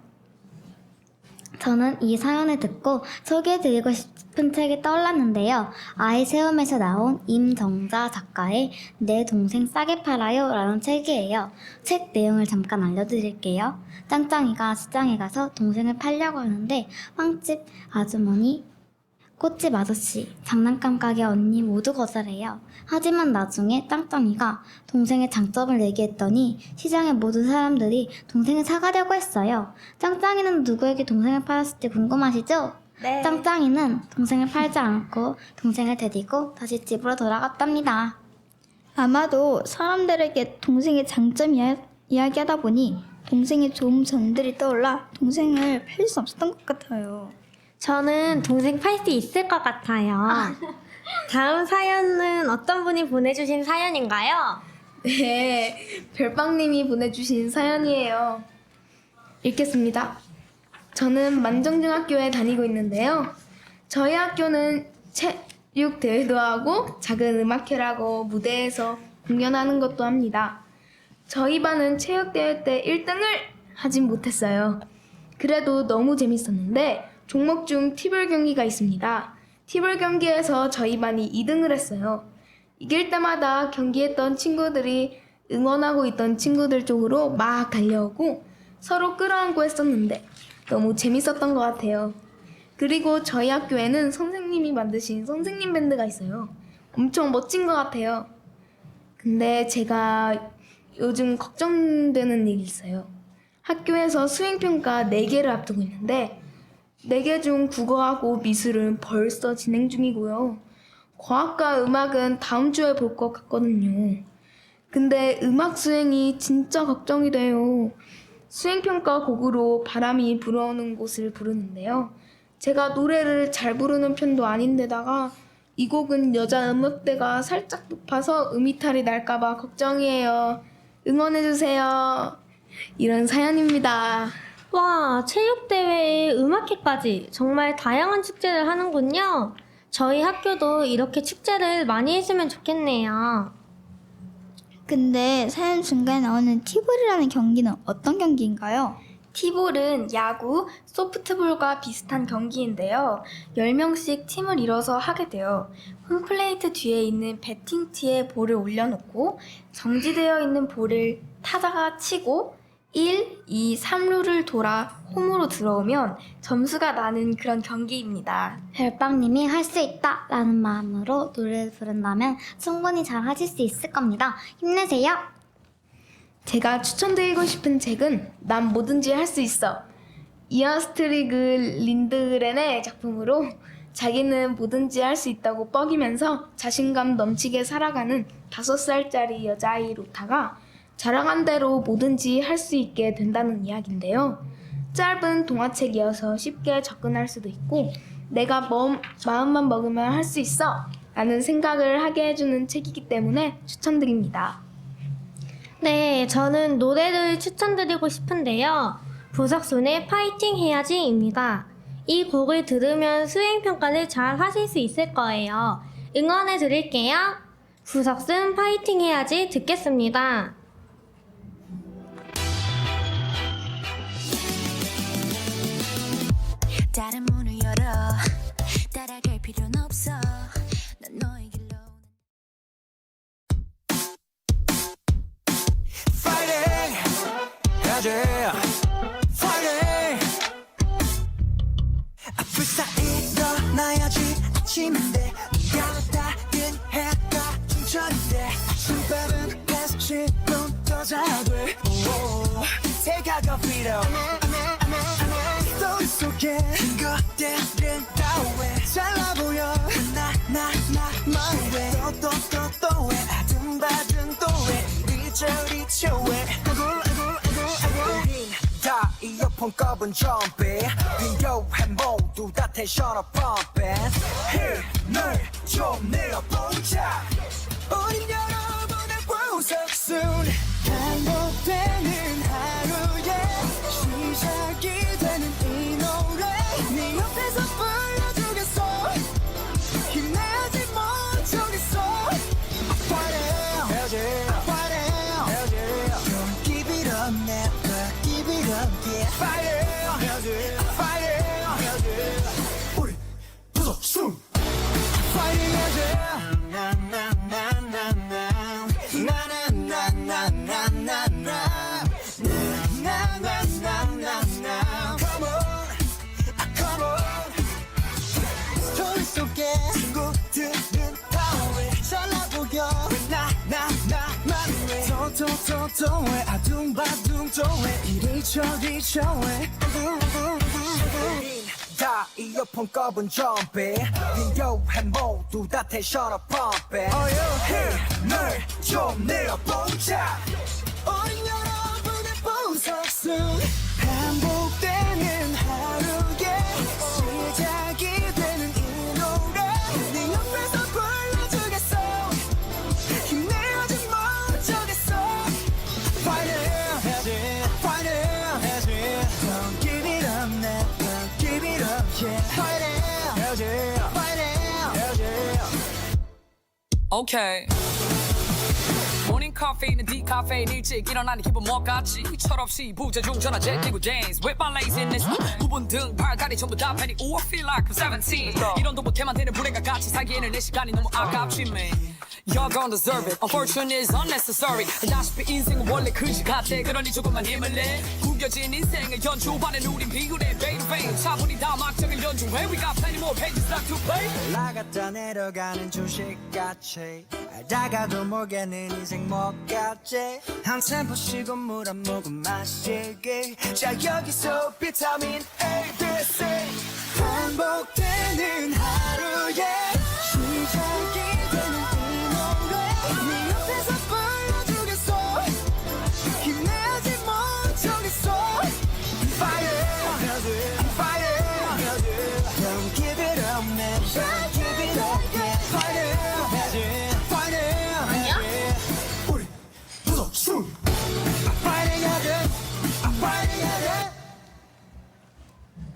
저는 이 사연을 듣고 소개해드리고 싶은 책이 떠올랐는데요. 아이새움에서 나온 임정자 작가의 내 동생 싸게 팔아요 라는 책이에요. 책 내용을 잠깐 알려드릴게요. 짱짱이가 시장에 가서 동생을 팔려고 하는데 빵집 아주머니, 꽃집 아저씨, 장난감 가게 언니 모두 거절해요. 하지만 나중에 짱짱이가 동생의 장점을 얘기했더니 시장의 모든 사람들이 동생을 사가려고 했어요. 짱짱이는 누구에게 동생을 팔았을지 궁금하시죠? 네. 짱짱이는 동생을 팔지 않고 동생을 데리고 다시 집으로 돌아갔답니다. 아마도 사람들에게 동생의 장점 이야기하다 보니 동생의 좋은 점들이 떠올라 동생을 팔 수 없었던 것 같아요. 저는 동생 팔 수 있을 것 같아요. 다음 사연은 어떤 분이 보내주신 사연인가요? 네, 별빵님이 보내주신 사연이에요. 읽겠습니다. 저는 만정중학교에 다니고 있는데요. 저희 학교는 체육 대회도 하고 작은 음악회라고 무대에서 공연하는 것도 합니다. 저희 반은 체육 대회 때 1등을 하진 못했어요. 그래도 너무 재밌었는데 종목 중 티볼 경기가 있습니다. 티볼 경기에서 저희 반이 2등을 했어요. 이길 때마다 경기했던 친구들이 응원하고 있던 친구들 쪽으로 막 달려오고 서로 끌어안고 했었는데 너무 재밌었던 것 같아요. 그리고 저희 학교에는 선생님이 만드신 선생님 밴드가 있어요. 엄청 멋진 것 같아요. 근데 제가 요즘 걱정되는 일이 있어요. 학교에서 수행평가 4개를 앞두고 있는데 4개 중 국어하고 미술은 벌써 진행 중이고요. 과학과 음악은 다음 주에 볼 것 같거든요. 근데 음악 수행이 진짜 걱정이 돼요. 수행평가 곡으로 바람이 불어오는 곳을 부르는데요. 제가 노래를 잘 부르는 편도 아닌데다가 이 곡은 여자 음역대가 살짝 높아서 음이탈이 날까봐 걱정이에요. 응원해주세요. 이런 사연입니다. 와, 체육대회에 음악회까지 정말 다양한 축제를 하는군요. 저희 학교도 이렇게 축제를 많이 했으면 좋겠네요. 근데 사연 중간에 나오는 티볼이라는 경기는 어떤 경기인가요? 티볼은 야구, 소프트볼과 비슷한 경기인데요. 10명씩 팀을 이뤄서 하게 돼요. 홈플레이트 뒤에 있는 배팅티에 볼을 올려놓고 정지되어 있는 볼을 타자가 치고 1, 2, 3루를 돌아 홈으로 들어오면 점수가 나는 그런 경기입니다. 별빵님이 할 수 있다 라는 마음으로 노래를 부른다면 충분히 잘 하실 수 있을 겁니다. 힘내세요. 제가 추천드리고 싶은 책은 난 뭐든지 할 수 있어. 이어스트리그 린드그렌의 작품으로 자기는 뭐든지 할 수 있다고 뻐기면서 자신감 넘치게 살아가는 5살짜리 여자아이 로타가 자랑한 대로 뭐든지 할 수 있게 된다는 이야기인데요. 짧은 동화책이어서 쉽게 접근할 수도 있고 내가 마음만 먹으면 할 수 있어 라는 생각을 하게 해주는 책이기 때문에 추천드립니다. 네, 저는 노래를 추천드리고 싶은데요. 부석순의 파이팅 해야지입니다. 이 곡을 들으면 수행평가를 잘 하실 수 있을 거예요. 응원해 드릴게요. 부석순 파이팅 해야지 듣겠습니다. 다른 문을 열어 따라갈 필요는 없어 난 너의 길로 Fighting 해야지 Fighting 불사 일어나야지 아침인데 가을따뜻한 해가 춤추는데 아침밥은 계속 10분 더 자야 돼 Take out the freedom 스토리 속에 것들은 다 왜 잘나 보여 나 뭐해 또 왜 아등바등 또왜 리쳐 왜 우린 다 이어폰 꼽은 좀비 필요한 모두 다 텐션업 펌핑 힘을 좀 내어보자 우린 여러분의 보석순 반복되는 하루에 또 왜 아둥바둥 또 왜 이리저리 저왜 다 이어폰 꺼본 점배 비교해 모두 다 텐션업 펌핑 힘을 좀 내어보자 어린 여러분의 보석순 반복되는 하루에 시작이 되는 이 노래 네 옆에서 불러주겠어 힘내어진 멈추겠어 Fighting 해야지 Fighting 해야지 Don't give it up now Don't give it up yeah Fighting 해야지 Fighting 해야지 Okay. 모닝 카페인은 디카페인 일찍 일어나는 기분 뭐같지 철없이 부재중 전화 제끼고 dance with my laziness 부분 등 팔다리 전부 다 패니 Ooh I feel like I'm 17 이런도 못해만 되는 불행과 같이 살기에는 내 시간이 너무 아깝지 man Y'all gon' deserve it Unfortunate is unnecessary 다시피 인생은 원래 그지 같아 그러니 조금만 힘을 내 구겨진 인생의 연주반엔 우린 비굴해 baby 차분히 다 막정을 연주해 We got plenty more pages left to play 올라갔다 내려가는 주식같이 알다가도 모르겠는 인생 뭐같지 한 템포 쉬고 물 한 모금 마시게 자 여기서 비타민 A, B, C 반복되는 하루에 시작이 되는 이 노래 네 옆에서 불러주겠어 힘내야지 멈추겠어 Fire, fire, don't give it up man Don't give it up yeah Fire, fire, 우리 부석순 Fighting 하든 Fighting 하든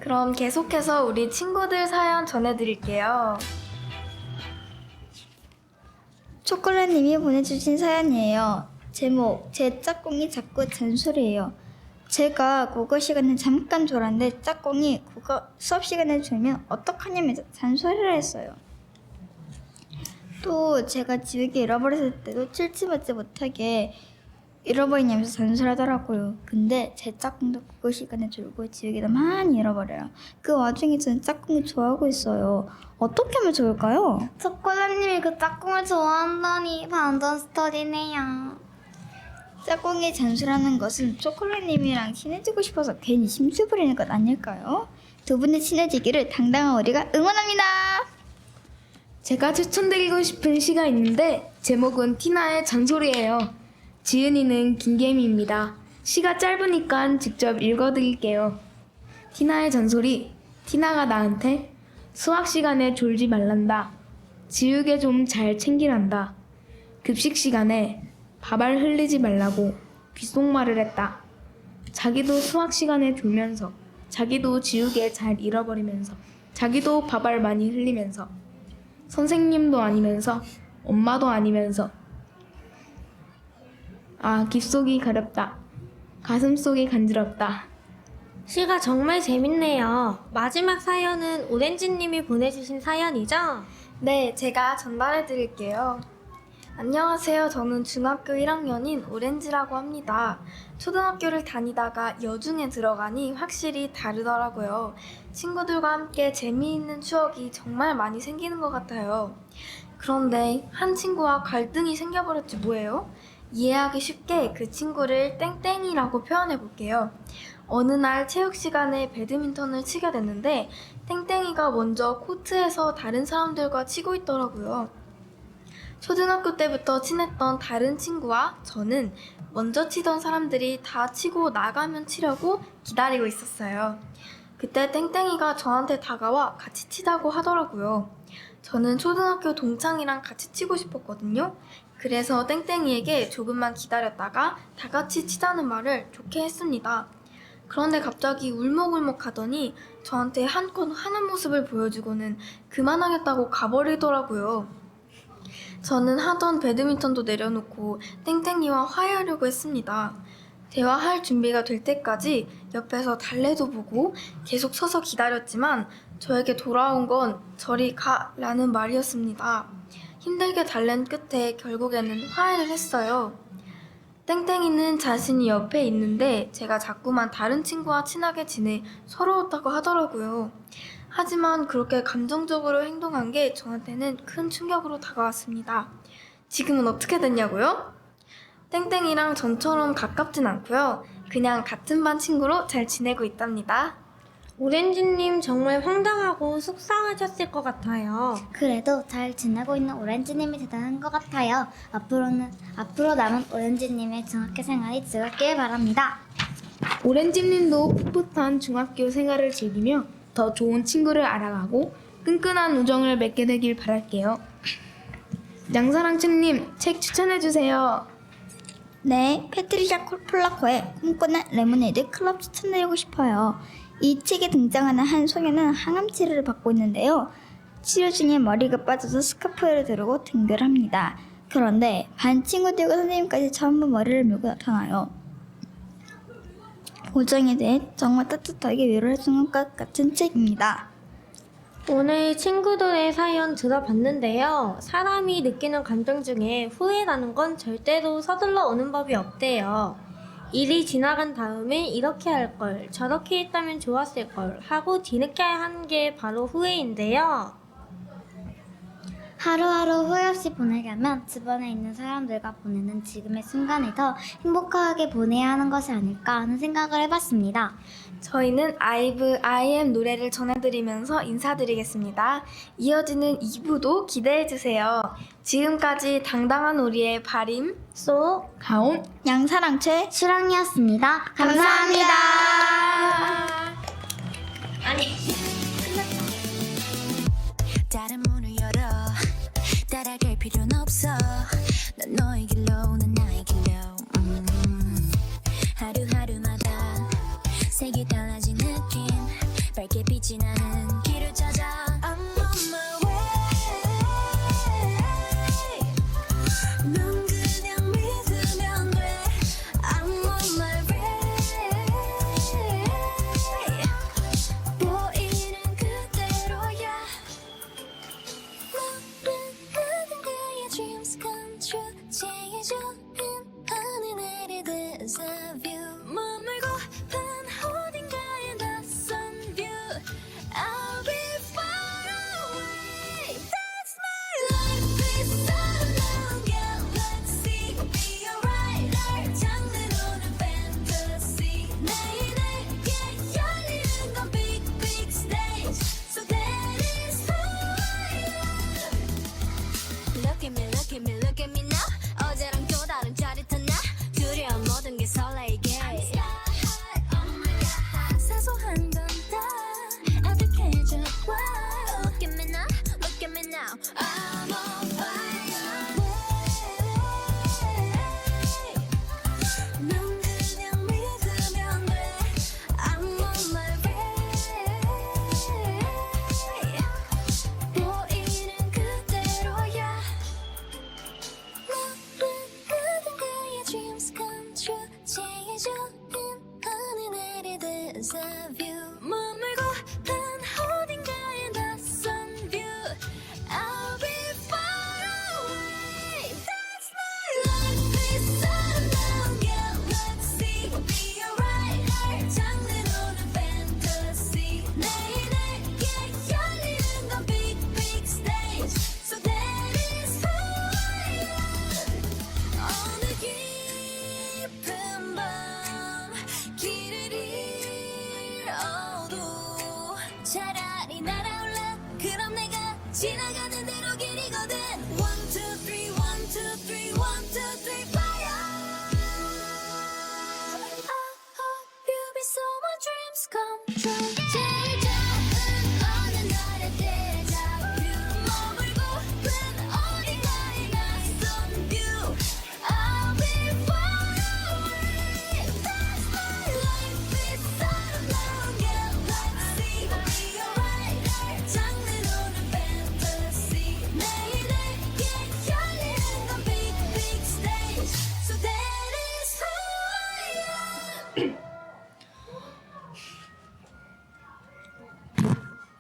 그럼 계속해서 우리 친구들 사연 전해드릴게요. 초콜릿님이 보내주신 사연이에요. 제목, 제 짝꿍이 자꾸 잔소리해요. 제가 국어 시간에 잠깐 졸았는데 짝꿍이 국어 수업 시간에 졸면 어떡하냐면서 잔소리를 했어요. 또 제가 지우개 잃어버렸을 때도 칠칠맞지 못하게 잃어버리냐면서 잔소리하더라고요. 근데 제 짝꿍도 국어 시간에 졸고 지우개도 많이 잃어버려요. 그 와중에 저는 짝꿍이 좋아하고 있어요. 어떻게 하면 좋을까요? 초콜릿님이 그 짝꿍을 좋아한다니 반전 스토리네요. 짝꿍이 잔소리하는 것은 초콜릿님이랑 친해지고 싶어서 괜히 심술 부리는 것 아닐까요? 두 분이 친해지기를 당당한 우리가 응원합니다. 제가 추천드리고 싶은 시가 있는데 제목은 티나의 잔소리예요. 지은이는 김개미입니다. 시가 짧으니까 직접 읽어드릴게요. 티나의 잔소리. 티나가 나한테 수학 시간에 졸지 말란다. 지우개 좀 잘 챙기란다. 급식 시간에 밥알 흘리지 말라고 귓속말을 했다. 자기도 수학 시간에 졸면서, 자기도 지우개 잘 잃어버리면서, 자기도 밥알 많이 흘리면서, 선생님도 아니면서, 엄마도 아니면서. 아, 귓속이 가렵다. 가슴속이 간지럽다. 시가 정말 재밌네요. 마지막 사연은 오렌지님이 보내주신 사연이죠? 네, 제가 전달해 드릴게요. 안녕하세요. 저는 중학교 1학년인 오렌지라고 합니다. 초등학교를 다니다가 여중에 들어가니 확실히 다르더라고요. 친구들과 함께 재미있는 추억이 정말 많이 생기는 것 같아요. 그런데 한 친구와 갈등이 생겨버렸지 뭐예요? 이해하기 쉽게 그 친구를 땡땡이라고 표현해 볼게요. 어느 날 체육 시간에 배드민턴을 치게 됐는데 땡땡이가 먼저 코트에서 다른 사람들과 치고 있더라고요. 초등학교 때부터 친했던 다른 친구와 저는 먼저 치던 사람들이 다 치고 나가면 치려고 기다리고 있었어요. 그때 땡땡이가 저한테 다가와 같이 치자고 하더라고요. 저는 초등학교 동창이랑 같이 치고 싶었거든요. 그래서 땡땡이에게 조금만 기다렸다가 다 같이 치자는 말을 좋게 했습니다. 그런데 갑자기 울먹울먹 하더니 저한테 한껏 하는 모습을 보여주고는 그만하겠다고 가버리더라고요. 저는 하던 배드민턴도 내려놓고 땡땡이와 화해하려고 했습니다. 대화할 준비가 될 때까지 옆에서 달래도 보고 계속 서서 기다렸지만 저에게 돌아온 건 저리 가 라는 말이었습니다. 힘들게 달랜 끝에 결국에는 화해를 했어요. 땡땡이는 자신이 옆에 있는데 제가 자꾸만 다른 친구와 친하게 지내 서러웠다고 하더라고요. 하지만 그렇게 감정적으로 행동한 게 저한테는 큰 충격으로 다가왔습니다. 지금은 어떻게 됐냐고요? 땡땡이랑 전처럼 가깝진 않고요. 그냥 같은 반 친구로 잘 지내고 있답니다. 오렌지님 정말 황당하고 속상하셨을 것 같아요. 그래도 잘 지내고 있는 오렌지님이 대단한 것 같아요. 앞으로 남은 오렌지님의 중학교 생활이 즐겁길 바랍니다. 오렌지님도 풋풋한 중학교 생활을 즐기며 더 좋은 친구를 알아가고 끈끈한 우정을 맺게 되길 바랄게요. 양사랑치님 책 추천해주세요. 네, 패트리샤 폴라코의 꿈꾸는 레모네이드 클럽 추천드리고 싶어요. 이 책에 등장하는 한 소녀는 항암 치료를 받고 있는데요. 치료 중에 머리가 빠져서 스카프를 두르고 등교를 합니다. 그런데 반 친구들과 선생님까지 전부 머리를 밀고 나타나요. 보정에 대해 정말 따뜻하게 위로를 해주는 것 같은 책입니다. 오늘 친구들의 사연 들어봤는데요. 사람이 느끼는 감정 중에 후회라는 건 절대로 서둘러 오는 법이 없대요. 일이 지나간 다음에 이렇게 할 걸, 저렇게 했다면 좋았을 걸 하고 뒤늦게 한 게 바로 후회인데요. 하루하루 후회 없이 보내려면 주변에 있는 사람들과 보내는 지금의 순간을 더 행복하게 보내야 하는 것이 아닐까 하는 생각을 해봤습니다. 저희는 아이브 IM 노래를 전해드리면서 인사드리겠습니다. 이어지는 2부도 기대해주세요. 지금까지 당당한 우리의 바림, 쏘, 가온 양사랑채 수랑이었습니다. 감사합니다. 다른 문을 열어 따라갈 필요는 없어 넌 너의 길로 난 나의 길로 하루하루마다 색이 달라진 느낌 밝게 빛이 나는 길을 찾아 I'm on my way 넌 그냥 믿으면 돼 I'm on my way 보이는 그대로야 누군가의 dreams come true 제일 좋은 하늘 내릴 this view 머물고픈 어딘가의 낯선 view I'll be far away That's my life is all alone galaxy Be alright 날 장르로는 fantasy 내게 열리는 건 big big stage So that is who I am Look at me look at me look at me now 어제랑 또 다른 짜릿한 나 두려운 모든 게 설레게 I'm sky high oh my god 사소한 건 다 아득해져 wow Look at me now look at me now I'm on fire 넌 그냥 믿으면 돼 I'm on my way 보이는 그대로야 누군가의 dreams come true 제일 좋은 하늘 내릴 this view 머물고픈 어딘가의 낯선 view I'll be far away That's my life is all alone galaxy Be alright 날 장르로는 fantasy 내게 열리는 건 big big stage So that is who I am 어느 깊은 밤 길을 잃어도 차라리 날아올라 그럼 내가 지나가는 대로 길이거든 1, 2, 3, 1, 2, 3, 1, 2, 3, fire I hope you be so my dreams come true 제일 좋은 어느 날의 데자뷰 머물고픈 어딘가의 낯선 view I'll be far away That's my life is all alone galaxy Be alright 날 장르로는 fantasy 내게 열리는 건 big big stage So that is who I am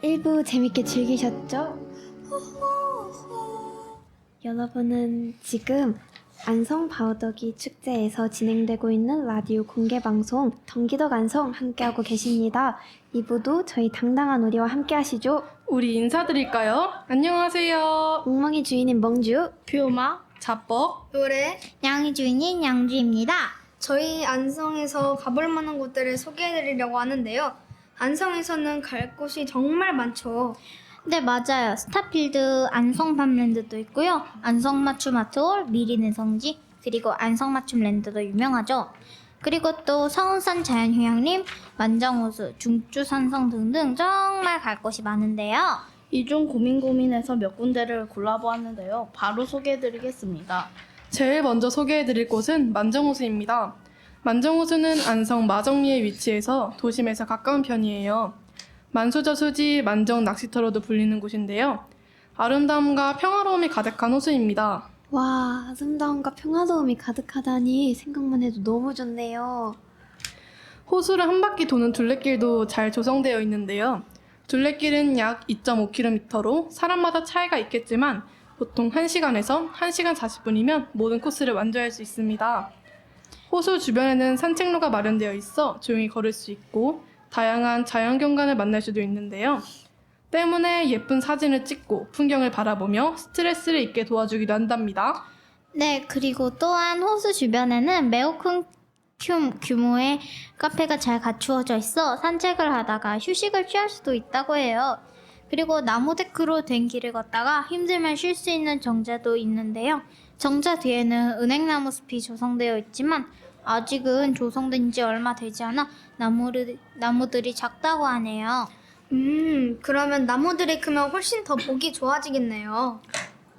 1부 재밌게 즐기셨죠? 여러분은 지금 안성 바우더기 축제에서 진행되고 있는 라디오 공개방송 경기도 간성 함께하고 계십니다. 2부도 저희 당당한 우리와 함께 하시죠. 우리 인사드릴까요? 안녕하세요. 멍멍이 주인인 멍주, 뷰마 자뻑, 요래 양주인인 양주입니다. 저희 안성에서 가볼 만한 곳들을 소개해드리려고 하는데요. 안성에서는 갈 곳이 정말 많죠. 네, 맞아요. 스타필드 안성팜랜드도 있고요. 안성맞춤아트홀, 미리는 성지, 그리고 안성맞춤랜드도 유명하죠. 그리고 또 서운산 자연휴양림, 만정호수, 중주산성 등등 정말 갈 곳이 많은데요. 이 중 고민해서 몇 군데를 골라보았는데요. 바로 소개해드리겠습니다. 제일 먼저 소개해드릴 곳은 만정호수입니다. 만정호수는 안성 마정리에 위치해서 도심에서 가까운 편이에요. 만수저수지 만정 낚시터로도 불리는 곳인데요. 아름다움과 평화로움이 가득한 호수입니다. 와, 아름다움과 평화로움이 가득하다니 생각만 해도 너무 좋네요. 호수를 한 바퀴 도는 둘레길도 잘 조성되어 있는데요. 둘레길은 약 2.5km로 사람마다 차이가 있겠지만 보통 1시간에서 1시간 40분이면 모든 코스를 완주할 수 있습니다. 호수 주변에는 산책로가 마련되어 있어 조용히 걸을 수 있고 다양한 자연경관을 만날 수도 있는데요. 때문에 예쁜 사진을 찍고 풍경을 바라보며 스트레스를 잊게 도와주기도 한답니다. 네, 그리고 또한 호수 주변에는 매우 큰 규모의 카페가 잘 갖추어져 있어 산책을 하다가 휴식을 취할 수도 있다고 해요. 그리고 나무 데크로 된 길을 걷다가 힘들면 쉴 수 있는 정자도 있는데요. 정자 뒤에는 은행나무 숲이 조성되어 있지만 아직은 조성된 지 얼마 되지 않아 나무들이 작다고 하네요. 그러면 나무들이 크면 훨씬 더 보기 좋아지겠네요.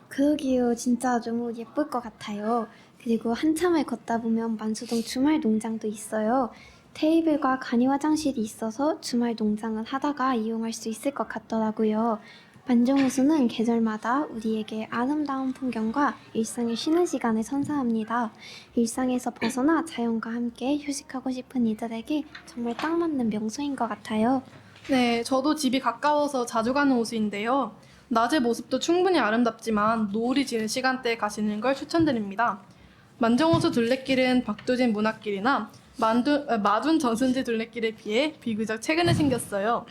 그러게요. 진짜 너무 예쁠 것 같아요. 그리고 한참을 걷다 보면 만수동 주말 농장도 있어요. 테이블과 간이 화장실이 있어서 주말 농장은 하다가 이용할 수 있을 것 같더라고요. 만정호수는 계절마다 우리에게 아름다운 풍경과 일상의 쉬는 시간을 선사합니다. 일상에서 벗어나 자연과 함께 휴식하고 싶은 이들에게 정말 딱 맞는 명소인 것 같아요. 네, 저도 집이 가까워서 자주 가는 호수인데요. 낮의 모습도 충분히 아름답지만 노을이 지는 시간대에 가시는 걸 추천드립니다. 만정호수 둘레길은 박두진 문화길이나 마둔 저순지 둘레길에 비해 비교적 최근에 생겼어요.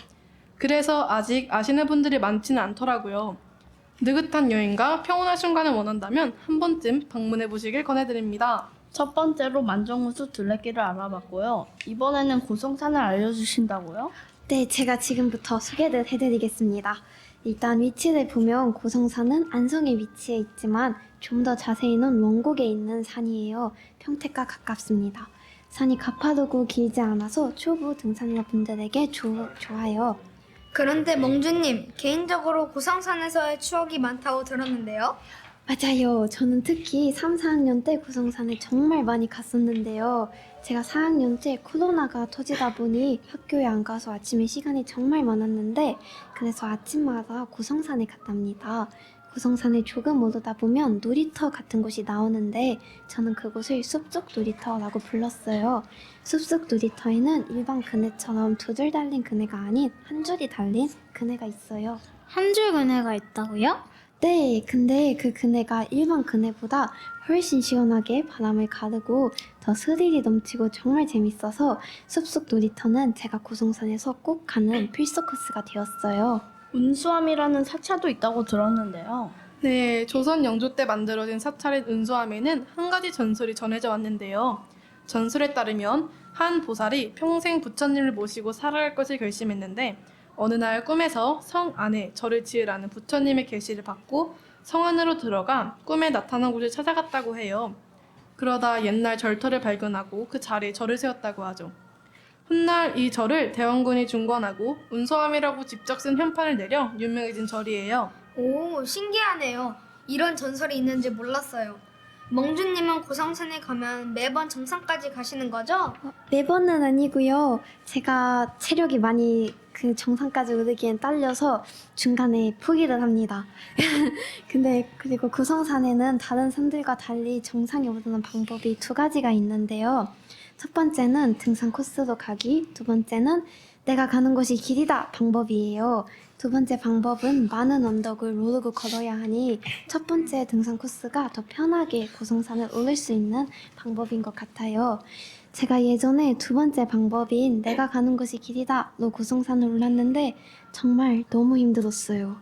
그래서 아직 아시는 분들이 많지는 않더라고요. 느긋한 여행과 평온한 순간을 원한다면 한 번쯤 방문해 보시길 권해드립니다. 첫 번째로 만정호수 둘레길을 알아봤고요. 이번에는 고성산을 알려주신다고요? 네, 제가 지금부터 소개를 해드리겠습니다. 일단 위치를 보면 고성산은 안성에 위치해 있지만 좀 더 자세히는 원곡에 있는 산이에요. 평택과 가깝습니다. 산이 가파르고 길지 않아서 초보 등산러 분들에게 좋아요. 그런데 멍주님, 개인적으로 고성산에서의 추억이 많다고 들었는데요. 맞아요. 저는 특히 3, 4학년 때 고성산에 정말 많이 갔었는데요. 제가 4학년 때 코로나가 터지다 보니 학교에 안 가서 아침에 시간이 정말 많았는데 그래서 아침마다 고성산에 갔답니다. 고성산을 조금 오르다 보면 놀이터 같은 곳이 나오는데 저는 그곳을 숲속 놀이터라고 불렀어요. 숲속 놀이터에는 일반 그네처럼 두 줄 달린 그네가 아닌 한 줄이 달린 그네가 있어요. 한 줄 그네가 있다고요? 네, 근데 그 그네가 일반 그네보다 훨씬 시원하게 바람을 가르고 더 스릴이 넘치고 정말 재밌어서 숲속 놀이터는 제가 고성산에서 꼭 가는 필수 코스가 되었어요. 운수함이라는 사찰도 있다고 들었는데요. 네, 조선 영조 때 만들어진 사찰인 은수함에는 한 가지 전설이 전해져 왔는데요. 전설에 따르면 한 보살이 평생 부처님을 모시고 살아갈 것을 결심했는데 어느 날 꿈에서 성 안에 절을 지으라는 부처님의 계시를 받고 성 안으로 들어가 꿈에 나타난 곳을 찾아갔다고 해요. 그러다 옛날 절터를 발견하고 그 자리에 절을 세웠다고 하죠. 훗날 이 절을 대원군이 중건하고 운소함이라고 직접 쓴 현판을 내려 유명해진 절이에요. 오, 신기하네요. 이런 전설이 있는지 몰랐어요. 멍주님은 고성산에 가면 매번 정상까지 가시는 거죠? 매번은 아니고요. 제가 체력이 많이 그 정상까지 오르기엔 딸려서 중간에 포기를 합니다. 근데 그리고 고성산에는 다른 산들과 달리 정상에 오르는 방법이 두 가지가 있는데요. 첫 번째는 등산 코스로 가기, 두 번째는 내가 가는 곳이 길이다 방법이에요. 두 번째 방법은 많은 언덕을 오르고 걸어야 하니 첫 번째 등산 코스가 더 편하게 고성산을 오를 수 있는 방법인 것 같아요. 제가 예전에 두 번째 방법인 내가 가는 곳이 길이다로 고성산을 올랐는데 정말 너무 힘들었어요.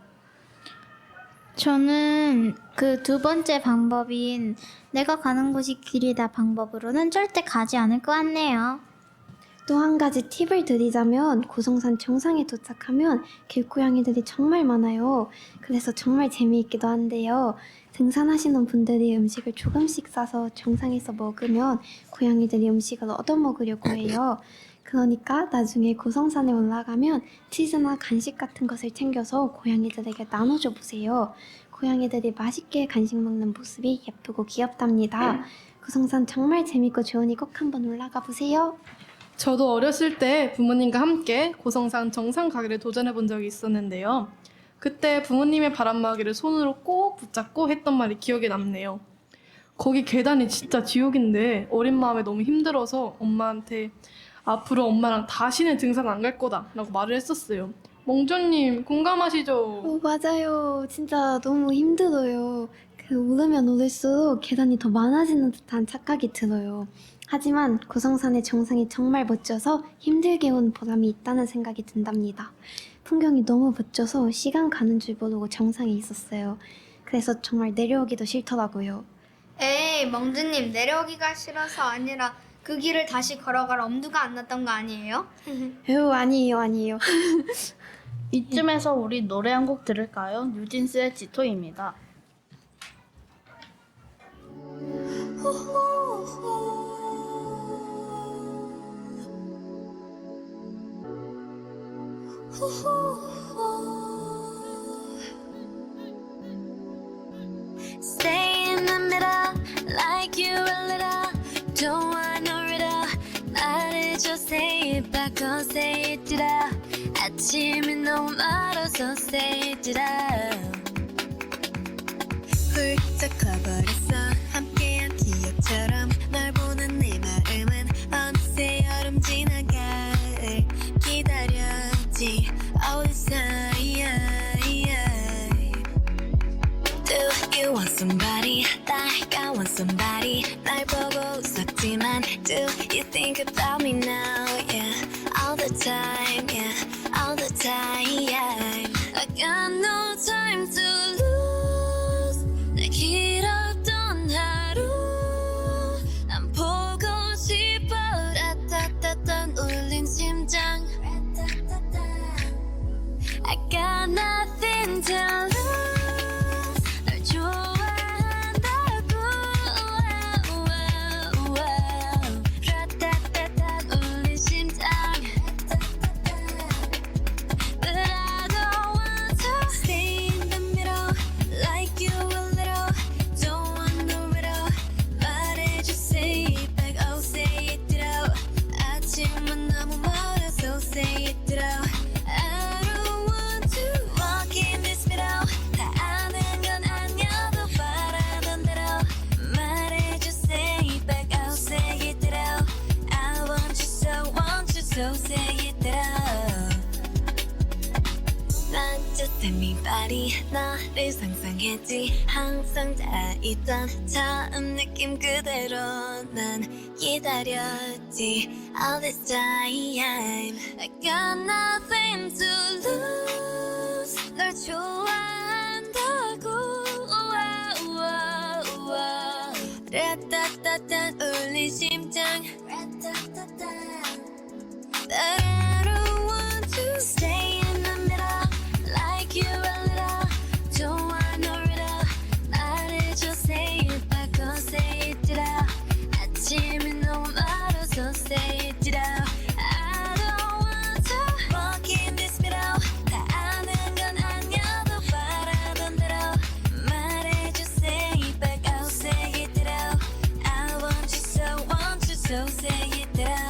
저는 그 두 번째 방법인 내가 가는 곳이 길이다 방법으로는 절대 가지 않을 것 같네요. 또 한 가지 팁을 드리자면 고성산 정상에 도착하면 길고양이들이 정말 많아요. 그래서 정말 재미있기도 한데요. 등산하시는 분들이 음식을 조금씩 싸서 정상에서 먹으면 고양이들이 음식을 얻어먹으려고 해요. 그러니까 나중에 고성산에 올라가면 치즈나 간식 같은 것을 챙겨서 고양이들에게 나눠줘 보세요. 고양이들이 맛있게 간식 먹는 모습이 예쁘고 귀엽답니다. 고성산 정말 재밌고 좋으니 꼭 한번 올라가 보세요. 저도 어렸을 때 부모님과 함께 고성산 정상 가기를 도전해 본 적이 있었는데요. 그때 부모님의 바람막이를 손으로 꼭 붙잡고 했던 말이 기억에 남네요. 거기 계단이 진짜 지옥인데 어린 마음에 너무 힘들어서 엄마한테 앞으로 엄마랑 다시는 등산 안 갈 거다 라고 말을 했었어요. 몽조님 공감하시죠? 맞아요. 진짜 너무 힘들어요. 오르면 오를수록 계단이 더 많아지는 듯한 착각이 들어요. 하지만 고성산의 정상이 정말 멋져서 힘들게 온 보람이 있다는 생각이 든답니다. 풍경이 너무 멋져서 시간 가는 줄 모르고 정상에 있었어요. 그래서 정말 내려오기도 싫더라고요. 에이, 멍주님 내려오기가 싫어서 아니라 그 길을 다시 걸어갈 엄두가 안 났던 거 아니에요? 아니에요. 이쯤에서 우리 노래 한 곡 들을까요? 뉴진스의 지토입니다. Stay in the middle, like you a little. Don't want no riddle. 말해줘, say it back, oh say it out. 아침이 너무 멀어서 say it out. 훌쩍 커버렸어, 함께한 기억처럼. 널 보는 내 마음은 어느새 여름 지나가 기다렸지 어디서. Do you want somebody like I want somebody? 날 보고 웃었지만 do you think about me now? Yeah, all the time, yeah, all the time. I got no time to lose. 내 길었던 하루 난 보고 싶어. 라따따따 울린 심장. I got nothing to lose. 널 좋아한다고. 라따따따 울린 심장. But I don't want to stay in the middle, like you a little. Don't want no riddle. 말해줘, say it back, oh say it out. 아침은 너무 멀어서 say it out. I don't want to walk in this middle. 다 아는 건 아니어도 바라던 대로. 말해줘, say it back, oh say it out. I want you so say it out. 난 just anybody. 너를 상상했지. 항상 다 있던 처음 느낌 그대로 난 기다렸지 all this time. I got nothing to lose. 널 좋아한다고. 라따따따 울린 심장. But I don't want to stay in the middle, like you a little. Don't want no riddle. 말해줘, say it back, oh say it out. 아침이 너무 멀어서 say it out. I don't want to walk in this middle. 다 아는 건 아니어도 바라던 대로. 말해줘, say it back, oh say it out. I want you so say it out.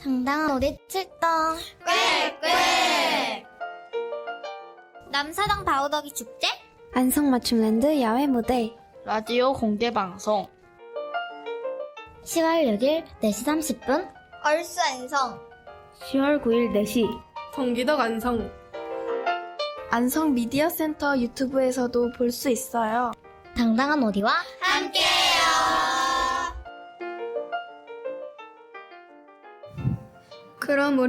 당당한 우리 출동. 꽥꽥. 남사당 바우더기 축제? 안성맞춤랜드 야외 무대. 라디오 공개 방송. 10월 6일 4시 30분. 얼싸인성. 10월 9일 4시 경기도 안성. 안성 미디어 센터 유튜브에서도 볼 수 있어요. 당당한 오디와 그럼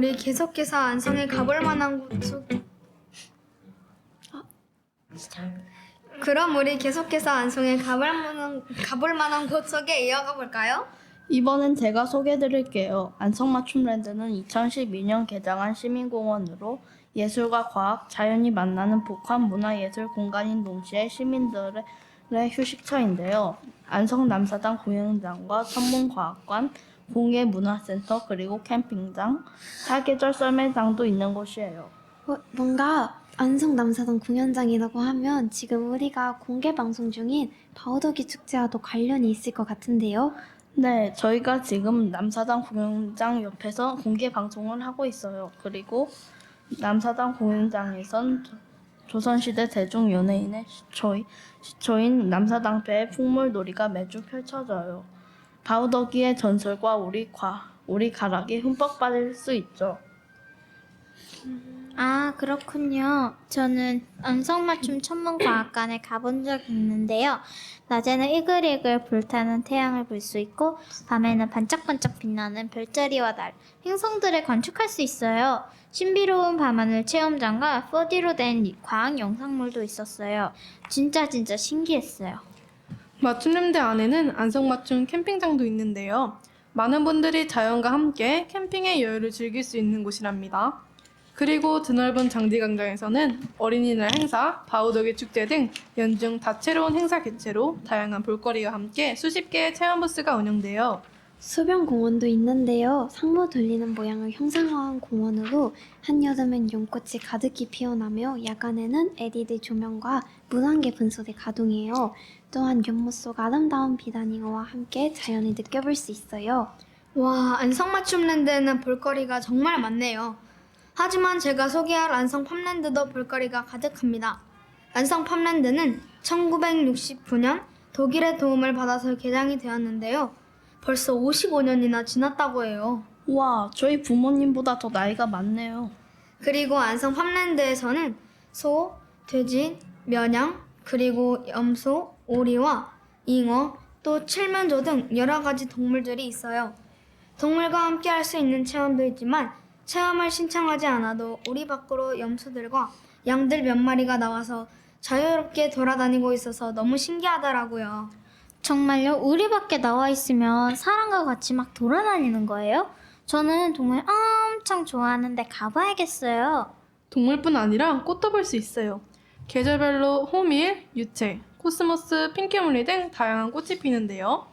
우리 계속해서 안성에 가볼 만한 곳 속에 이어가 볼까요? 이번엔 제가 소개해드릴게요. 안성맞춤랜드는 2012년 개장한 시민공원으로 예술과 과학, 자연이 만나는 복합 문화예술 공간인 동시에 시민들의 휴식처인데요. 안성 남사당 공연장과 천문과학관, 공예문화센터, 그리고 캠핑장, 사계절 썰매장도 있는 곳이에요. 뭔가 안성 남사동 공연장이라고 하면 지금 우리가 공개 방송 중인 바우더기 축제와도 관련이 있을 것 같은데요. 네, 저희가 지금 남사당 공연장 옆에서 공개 방송을 하고 있어요. 그리고 남사당 공연장에선 조선시대 대중 연예인의 시초인 남사당배의 풍물놀이가 매주 펼쳐져요. 바우더기의 전설과 우리 가락이 흠뻑 빠질 수 있죠. 아, 그렇군요. 저는 안성맞춤 천문과학관에 가본 적이 있는데요. 낮에는 이글이글 불타는 태양을 볼 수 있고 밤에는 반짝반짝 빛나는 별자리와 달, 행성들을 관측할 수 있어요. 신비로운 밤하늘 체험장과 4D로 된 과학 영상물도 있었어요. 진짜 신기했어요. 맞춤랜드 안에는 안성맞춤 캠핑장도 있는데요. 많은 분들이 자연과 함께 캠핑의 여유를 즐길 수 있는 곳이랍니다. 그리고 드넓은 장지광장에서는 어린이날 행사, 바우더기 축제 등 연중 다채로운 행사 개최로 다양한 볼거리와 함께 수십 개의 체험 부스가 운영돼요. 수변공원도 있는데요. 상무 돌리는 모양을 형상화한 공원으로 한여름엔 연꽃이 가득히 피어나며 야간에는 LED 조명과 물안개 분수대 가동해요. 또한 연못 속 아름다운 비단잉어와 함께 자연을 느껴볼 수 있어요. 와, 안성맞춤랜드에는 볼거리가 정말 많네요. 하지만 제가 소개할 안성 팜랜드도 볼거리가 가득합니다. 안성 팜랜드는 1969년 독일의 도움을 받아서 개장이 되었는데요. 벌써 55년이나 지났다고 해요. 와, 저희 부모님보다 더 나이가 많네요. 그리고 안성 팜랜드에서는 소, 돼지, 면양, 그리고 염소, 오리와 잉어, 또 칠면조 등 여러 가지 동물들이 있어요. 동물과 함께 할 수 있는 체험도 있지만 체험을 신청하지 않아도 우리 밖으로 염소들과 양들 몇 마리가 나와서 자유롭게 돌아다니고 있어서 너무 신기하더라고요. 정말요? 우리 밖에 나와 있으면 사람과 같이 막 돌아다니는 거예요? 저는 동물 엄청 좋아하는데 가봐야겠어요. 동물뿐 아니라 꽃도 볼 수 있어요. 계절별로 호밀, 유채, 코스모스, 핑크뮬리 등 다양한 꽃이 피는데요.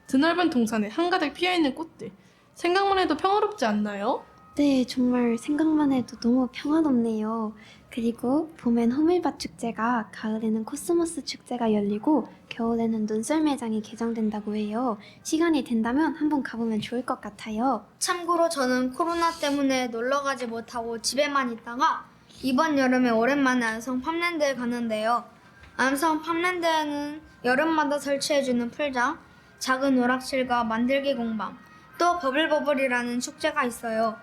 드넓은 동산에 한가득 피어있는 꽃들. 생각만 해도 평화롭지 않나요? 네, 정말 생각만 해도 너무 평화롭네요. 그리고 봄엔 호밀밭 축제가, 가을에는 코스모스 축제가 열리고 겨울에는 눈썰매장이 개장된다고 해요. 시간이 된다면 한번 가보면 좋을 것 같아요. 참고로 저는 코로나 때문에 놀러 가지 못하고 집에만 있다가 이번 여름에 오랜만에 안성 팜랜드에 가는데요. 안성 팜랜드에는 여름마다 설치해주는 풀장, 작은 오락실과 만들기 공방, 또 버블버블이라는 축제가 있어요.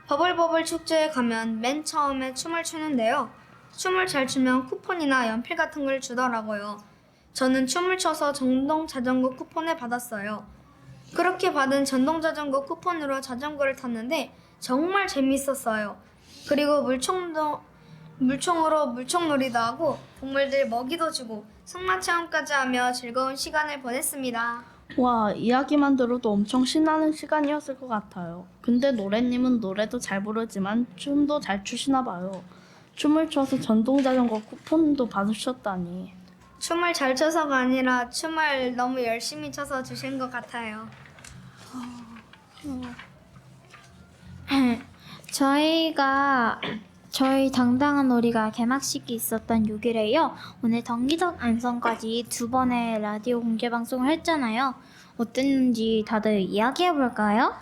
버블버블 축제에 가면 맨 처음에 춤을 추는데요. 춤을 잘 추면 쿠폰이나 연필 같은 걸 주더라고요. 저는 춤을 춰서 전동 자전거 쿠폰을 받았어요. 그렇게 받은 전동 자전거 쿠폰으로 자전거를 탔는데 정말 재밌었어요. 그리고 물총으로 물총놀이도 하고 동물들 먹이도 주고 승마 체험까지 하며 즐거운 시간을 보냈습니다. 와, 이야기만 들어도 엄청 신나는 시간이었을 것 같아요. 근데 노래님은 노래도 잘 부르지만 춤도 잘 추시나 봐요. 춤을 춰서 전동자전거 쿠폰도 받으셨다니. 춤을 잘 춰서가 아니라 춤을 너무 열심히 춰서 주신 것 같아요. 저희 당당한 오리가 개막식이 있었던 6일에요. 오늘 덩기덕 안성까지 2번의 라디오 공개 방송을 했잖아요. 어땠는지 다들 이야기해볼까요?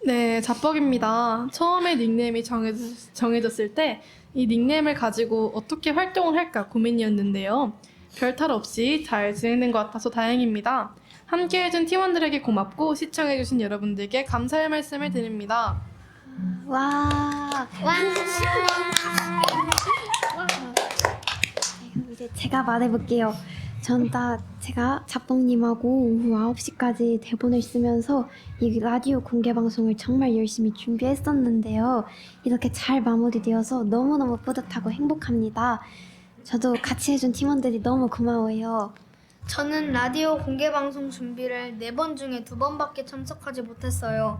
네, 자뻑입니다. 처음에 닉네임이 정해졌을 때 이 닉네임을 가지고 어떻게 활동을 할까 고민이었는데요. 별탈 없이 잘 진행된 것 같아서 다행입니다. 함께해준 팀원들에게 고맙고 시청해주신 여러분들께 감사의 말씀을 드립니다. 와. 이제 제가 말해볼게요. 제가 자뽕님하고 오후 9시까지 대본을 쓰면서 이 라디오 공개 방송을 정말 열심히 준비했었는데요. 이렇게 잘 마무리되어서 너무너무 뿌듯하고 행복합니다. 저도 같이 해준 팀원들이 너무 고마워요. 저는 라디오 공개 방송 준비를 4번 중에 2번밖에 참석하지 못했어요.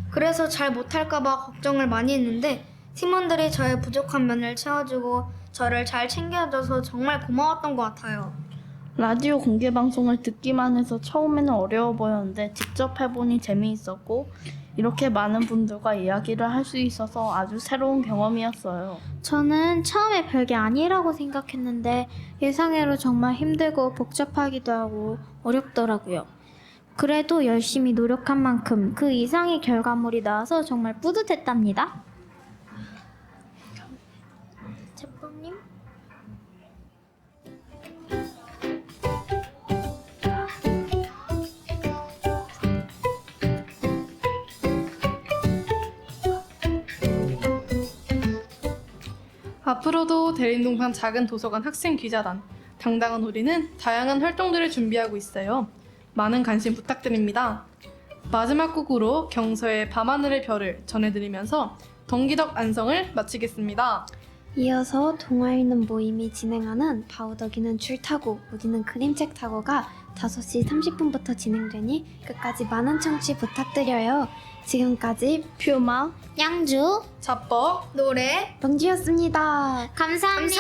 그래서 잘 못할까봐 걱정을 많이 했는데 팀원들이 저의 부족한 면을 채워주고 저를 잘 챙겨줘서 정말 고마웠던 것 같아요. 라디오 공개 방송을 듣기만 해서 처음에는 어려워 보였는데 직접 해보니 재미있었고 이렇게 많은 분들과 이야기를 할 수 있어서 아주 새로운 경험이었어요. 저는 처음에 별게 아니라고 생각했는데 예상외로 정말 힘들고 복잡하기도 하고 어렵더라고요. 그래도 열심히 노력한 만큼 그 이상의 결과물이 나와서 정말 뿌듯했답니다. 제빵님? 앞으로도 대림동산 작은 도서관 학생 기자단 당당한 우리는 다양한 활동들을 준비하고 있어요. 많은 관심 부탁드립니다. 마지막 곡으로 경서의 밤하늘의 별을 전해드리면서 동기덕 안성을 마치겠습니다. 이어서 동화 읽는 모임이 진행하는 바우더기는 줄 타고 우리는 그림책 타고가 5시 30분부터 진행되니 끝까지 많은 청취 부탁드려요. 지금까지 퓨마, 양주, 잡법, 노래, 롱지였습니다. 감사합니다.